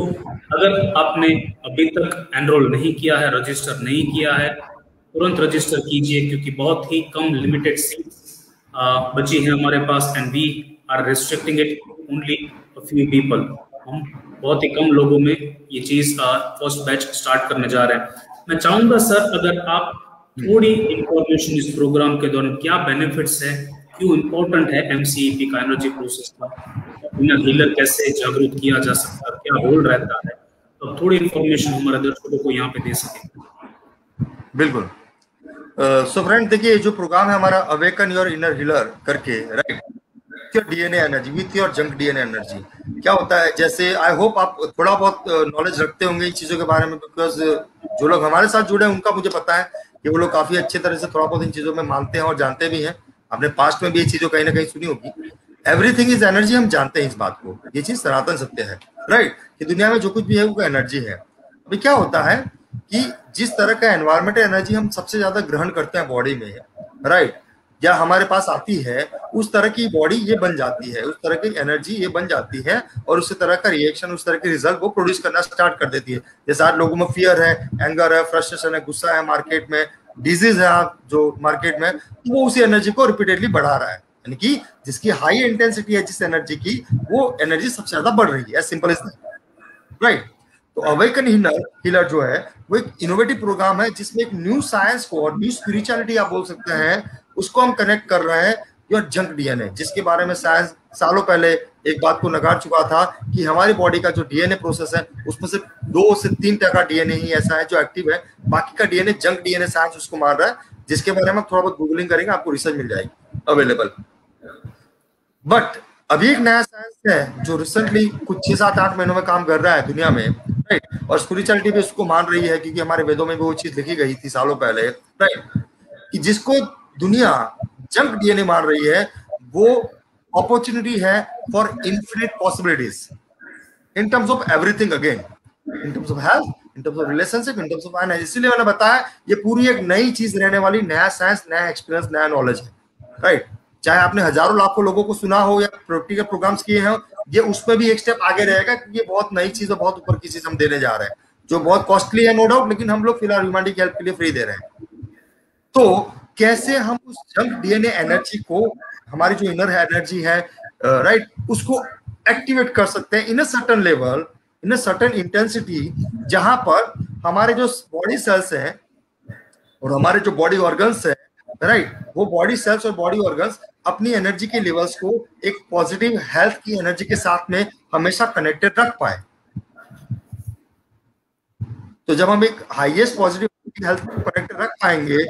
अगर आपने अभी तक एनरोल नहीं किया है, रजिस्टर नहीं किया है, तुरंत रजिस्टर कीजिए, क्योंकि बहुत ही कम लिमिटेड सीट्स बची हैं हमारे पास, and we are restricting it only a few people. हम बहुत ही कम लोगों में ये चीज फर्स्ट बैच स्टार्ट करने जा रहे हैं। मैं चाहूंगा सर, अगर आप थोड़ी इंफॉर्मेशन इस प्रोग्राम के दौरान, क्या बेनिफिट्स है, क्यों इम्पोर्टेंट है एमसीईपी का, एनर्जी प्रोसेस का, इनर हीलर कैसे जागरूक किया जा सकता है, क्या रोल रहता है, तो थोड़ी इंफॉर्मेशन हमारे दर्शकों को यहाँ पे दे सके। बिल्कुल। सो फ्रेंड, देखिए जो प्रोग्राम है हमारा अवेकन योर इनर हीलर करके, right, your DNA energy with your junk DNA energy, क्या होता है, जैसे आई होप आप थोड़ा बहुत नॉलेज रखते होंगे इन चीजों के बारे में, बिकॉज जो लोग हमारे साथ जुड़े हैं उनका मुझे पता है कि वो लोग काफी अच्छे तरह से थोड़ा बहुत इन चीजों में मानते हैं और जानते भी हैं। आपने पास्ट में भी ये चीजों कहीं ना कहीं सुनी होगी। एवरीथिंग इज एनर्जी, हम जानते हैं इस बात को, ये चीज सनातन सत्य है, राइट, कि दुनिया में जो कुछ भी है वो एनर्जी है। अभी क्या होता है कि जिस तरह का एनवायरमेंट एनर्जी हम सबसे ज्यादा ग्रहण करते हैं बॉडी में, राइट, या हमारे पास आती है, उस तरह की बॉडी ये बन जाती है, उस तरह की एनर्जी ये बन जाती है, और उसी तरह का रिएक्शन, उस तरह के रिजल्ट वो प्रोड्यूस करना स्टार्ट कर देती है। जैसे आज लोगों में फियर है, एंगर है, फ्रस्ट्रेशन है, गुस्सा है, मार्केट में डिजीज है जो मार्केट में, तो वो उसी एनर्जी को रिपीटेडली बढ़ा रहा है यानी कि जिसकी हाई इंटेंसिटी है जिस एनर्जी की, वो एनर्जी सबसे ज्यादा बढ़ रही है, सिंपल इज दैट, राइट। तो अवेकन हीलर जो है वो एक इनोवेटिव प्रोग्राम है जिसमें एक न्यू साइंस को और न्यू स्पिरिचुअलिटी आप बोल सकते हैं, उसको हम कनेक्ट कर रहे हैं योर जंक डीएनए, जिसके बारे में साइंस सालों पहले एक बात को नकार चुका था कि हमारी बॉडी का जो डीएनए प्रोसेस है उसमें से 2 से 3% डीएनए ही ऐसा है जो एक्टिव है, बाकी का डीएनए जंक डीएनए साइंस उसको मान रहा है, जिसके बारे में थोड़ा बहुत गूगलिंग करेंगे आपको रिसर्च मिल जाएगी अवेलेबल। बट अभी एक नया साइंस है जो रिसेंटली कुछ 6-7-8 महीनों में काम कर रहा है दुनिया में, राइट, और स्पिरिचुअलिटी भी उसको मान रही है क्योंकि हमारे वेदों में भी वो चीज लिखी गई थी सालों पहले, राइट, कि जिसको दुनिया जंक डीएनए मान रही है, वो अपॉर्चुनिटी है for infinite possibilities in terms of everything, again in terms of health, in terms of relationship, in terms of finance. इसीलिए मैंने बताया ये पूरी एक नई चीज रहने वाली, नया साइंस, नया एक्सपीरियंस, नया नॉलेज है, राइट। चाहे आपने हजारों लाखों लोगों को सुना हो या प्रैक्टिकल प्रोग्राम्स किए हैं, ये उसमें भी एक स्टेप आगे रहेगा क्योंकि ये बहुत नई चीज है, बहुत ऊपर की चीज हम देने जा रहे हैं जो बहुत कॉस्टली है, नो डाउट, लेकिन हम लोग फिलहाल ह्यूमैनिटी की हेल्प के लिए फ्री दे रहे हैं। तो कैसे हम उस जंक डीएनए एनर्जी को, हमारी जो इनर एनर्जी है, राइट, उसको एक्टिवेट कर सकते हैं in a certain level, in a certain intensity, जहां पर हमारे जो बॉडी सेल्स हैं और हमारे जो बॉडी ऑर्गन्स है, राइट, वो बॉडी सेल्स और बॉडी ऑर्गन्स अपनी एनर्जी के लेवल्स को एक पॉजिटिव हेल्थ की एनर्जी के साथ में हमेशा कनेक्टेड रख पाए। तो जब हम एक हाईएस्ट पॉजिटिव हेल्थ को कनेक्टेड रख पाएंगे,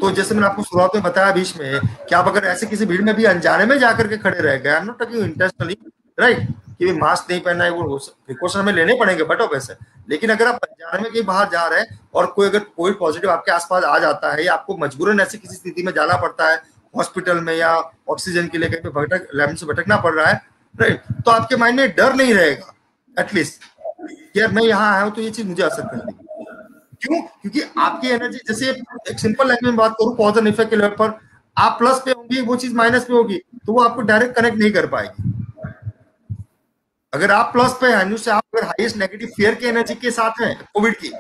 तो जैसे मैंने आपको शुरुआत में बताया बीच में कि आप अगर ऐसे किसी भीड़ में भी अनजाने में जाकर के खड़े रह गए, आई am not talking intentionally, right, कि मास्क नहीं पहनना है, वो प्रिकॉशन हमें लेने पड़ेंगे बट ऑब्वियस है, लेकिन अगर आप अनजाने में कहीं बाहर जा रहे हैं और कोई अगर कोविड पॉजिटिव आपके आसपास आ जाता है या आपको मजबूरन ऐसी किसी स्थिति में जाना पड़ता है हॉस्पिटल में या ऑक्सीजन के लिए कहीं पे लैब से भटकना पड़ रहा है, राइट, तो आपके माइंड में डर नहीं रहेगा एटलीस्ट, यार मैं यहाँ आया हूँ तो ये चीज मुझे असर कर रही। क्यों? क्योंकि आपकी एनर्जी, जैसे एक सिंपल लैंग्वेज में बात करूं, कॉज एंड इफेक्ट के लेवल पर आप प्लस पे होंगे, वो चीज माइनस पे होगी, तो वो आपको डायरेक्ट कनेक्ट नहीं कर पाएगी। अगर आप प्लस पे हैं, से आप अगर हाईएस्ट नेगेटिव फियर की एनर्जी के साथ हैं कोविड की,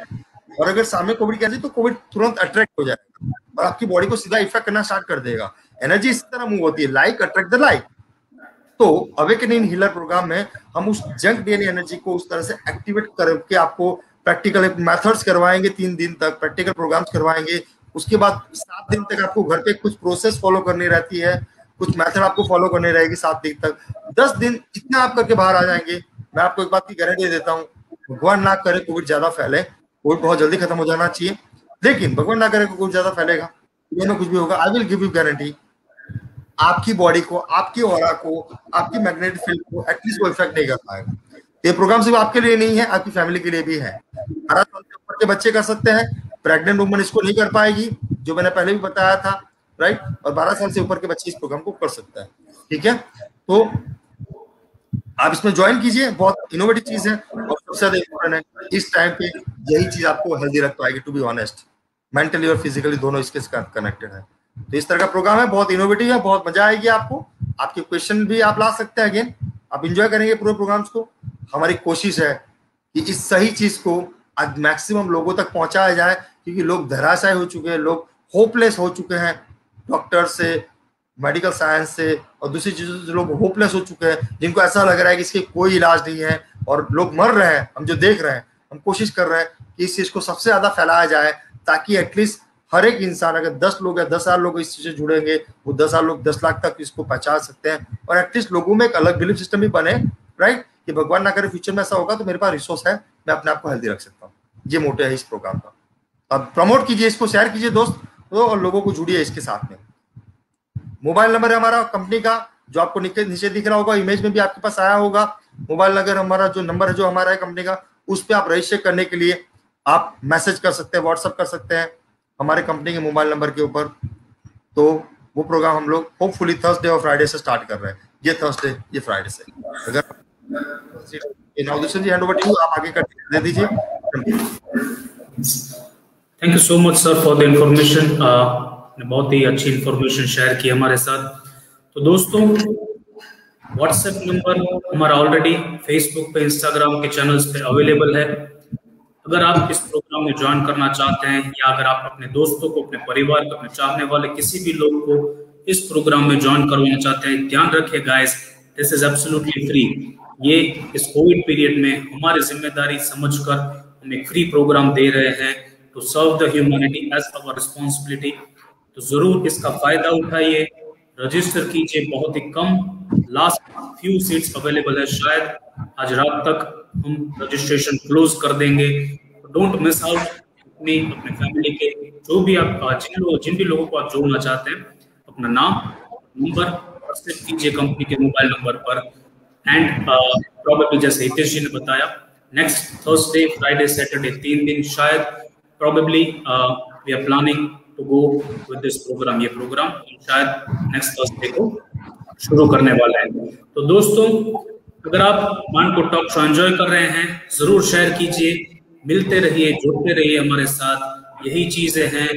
और अगर सामने कोविड की एनर्जी, तो कोविड तुरंत अट्रैक्ट हो जाएगा और आपकी बॉडी को सीधा इफेक्ट करना स्टार्ट कर देगा। एनर्जी इस तरह मूव होती है, लाइक अट्रैक्ट द लाइक। तो अवेकनिंग हीलर प्रोग्राम में हम उस जंक डीएनए एनर्जी को उस तरह से एक्टिवेट करके आपको प्रैक्टिकल मेथड्स करवाएंगे, 3 दिन तक प्रैक्टिकल प्रोग्राम्स करवाएंगे। उसके बाद 7 दिन तक आपको घर पे कुछ प्रोसेस फॉलो करनी रहती है, कुछ मेथड आपको फॉलो करनी रहेगी 7 दिन तक। 10 दिन इतना आप करके बाहर आ जाएंगे। मैं आपको एक बात की गारंटी देता हूँ, भगवान ना करे कोविड ज्यादा फैले, कोविड बहुत जल्दी खत्म हो जाना चाहिए, लेकिन भगवान ना करे कोविड ज्यादा फैलेगा, में कुछ भी होगा, आई विल गिव यू गारंटी, आपकी बॉडी को, आपकी ऑरा को, आपकी मैग्नेटिक फील्ड को एटलीस्ट वो इफेक्ट नहीं कर पाएगा। ये प्रोग्राम सिर्फ आपके लिए नहीं है, आपकी फैमिली के लिए भी है। 12 साल से ऊपर के बच्चे कर सकते हैं, प्रेग्नेंट वुमन इसको नहीं कर पाएगी, जो मैंने पहले भी बताया था, राइट, और 12 साल से ऊपर के बच्चे इस प्रोग्राम को कर सकते हैं, ठीक है। तो आप इसमें ज्वाइन कीजिए, बहुत इनोवेटिव चीज है और सबसे ज्यादा इंपॉर्टेंट है इस टाइम पे, यही चीज आपको हेल्दी रख पाएगी, टू बी ऑनेस्ट, मेंटली और फिजिकली दोनों इसके साथ कनेक्टेड है। तो इस तरह का प्रोग्राम है, बहुत इनोवेटिव है, बहुत मजा आएगी आपको। आपके क्वेश्चन भी आप ला सकते हैं, अगेन आप एंजॉय करेंगे पूरे प्रोग्राम्स को। हमारी कोशिश है कि इस सही चीज को आज मैक्सिमम लोगों तक पहुंचाया जाए, क्योंकि लोग धराशायी हो चुके हैं, लोग होपलेस हो चुके हैं, डॉक्टर से, मेडिकल साइंस से और दूसरी चीजों से लोग होपलेस हो चुके हैं, जिनको ऐसा लग रहा है कि इसके कोई इलाज नहीं है और लोग मर रहे हैं। हम जो देख रहे हैं, हम कोशिश कर रहे हैं कि इस चीज को सबसे ज्यादा फैलाया जाए, ताकि एटलीस्ट हर एक इंसान, अगर 10 लोग या 10,000 लोग इस चीज से जुड़ेंगे, वो 10,000 लोग 10 लाख तक इसको पहुंचा सकते हैं, और एटलीस्ट लोगों में एक अलग बिलीफ सिस्टम भी बने, राइट, कि भगवान ना करे फ्यूचर में ऐसा होगा तो मेरे पास रिसोर्स है, मैं अपने आप को हेल्दी रख सकता हूँ। ये मोटिव है इस प्रोग्राम का। अब प्रमोट कीजिए इसको, शेयर कीजिए दोस्त और लोगों को जुड़िए इसके साथ में। मोबाइल नंबर है हमारा कंपनी का, जो आपको नीचे दिख रहा होगा, इमेज में भी आपके पास आया होगा। मोबाइल नंबर हमारा जो नंबर है, जो हमारा है कंपनी का, उस पर आप रजिस्टर करने के लिए आप मैसेज कर सकते हैं, व्हाट्सअप कर सकते हैं हमारे कंपनी के मोबाइल नंबर के ऊपर। तो वो प्रोग्राम हम लोग होपफुली थर्सडे और फ्राइडे से स्टार्ट कर रहे हैं, ये थर्सडे ये फ्राइडे से। अगर जी हैंड ओवर टू यू, आप आगे दे दीजिए। Thank you so much sir for the information, बहुत ही अच्छी इंफॉर्मेशन शेयर की हमारे साथ। तो दोस्तों, व्हाट्सएप नंबर हमारा ऑलरेडी फेसबुक पे, इंस्टाग्राम के चैनल्स पे अवेलेबल है। अगर आप इस प्रोग्राम में ज्वाइन करना चाहते हैं, या अगर आप अपने दोस्तों को, अपने परिवार को, अपने चाहने वाले किसी भी लोग को इस प्रोग्राम में ज्वाइन करवाना चाहते हैं, ध्यान रखिए guys, this is absolutely free. ये इस कोविड पीरियड में हमारी जिम्मेदारी समझकर हम एक फ्री प्रोग्राम दे रहे हैं to serve the humanity as our responsibility. तो जरूर इसका फायदा उठाइए, रजिस्टर कीजिए, बहुत ही कम लास्ट फ्यू सीट्स अवेलेबल है, शायद आज रात तक हम रजिस्ट्रेशन क्लोज कर देंगे। डोंट मिस आउट, अपने फैमिली के जो भी आप जिन भी लोगों को आप जोड़ना चाहते हैं, अपना नाम नंबर व्हाट्सएप कीजिए कंपनी के मोबाइल नंबर पर। एंड प्रोबेबली जैसे हितेश जी ने बताया, नेक्स्ट थर्सडे फ्राइडे सैटरडे 3 दिन शायद probably we are planning to go with this program. ये प्रोग्राम शायद नेक्स्ट थर्सडे को शुरू करने वाला है। तो दोस्तों, अगर आप माइंड टॉक शो एंजॉय कर रहे हैं, जरूर शेयर कीजिए, मिलते रहिए, जुड़ते रहिए हमारे साथ। यही चीजें हैं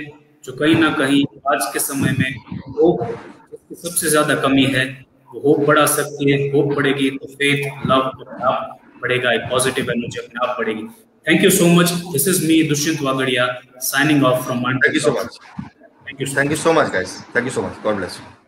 जो कहीं ना कहीं आज के समय में होप की सबसे ज्यादा कमी है, वो होप बढ़ा सकती है। होप बढ़ेगी तो फेथ, लव अपने आप बढ़ेगा, एक पॉजिटिव एनर्जी अपने आप बढ़ेगी। Thank you so much. This is me Dushyant Wagadia signing off from mind. Thank you so much. Thank you so much guys. Thank you so much. God bless you.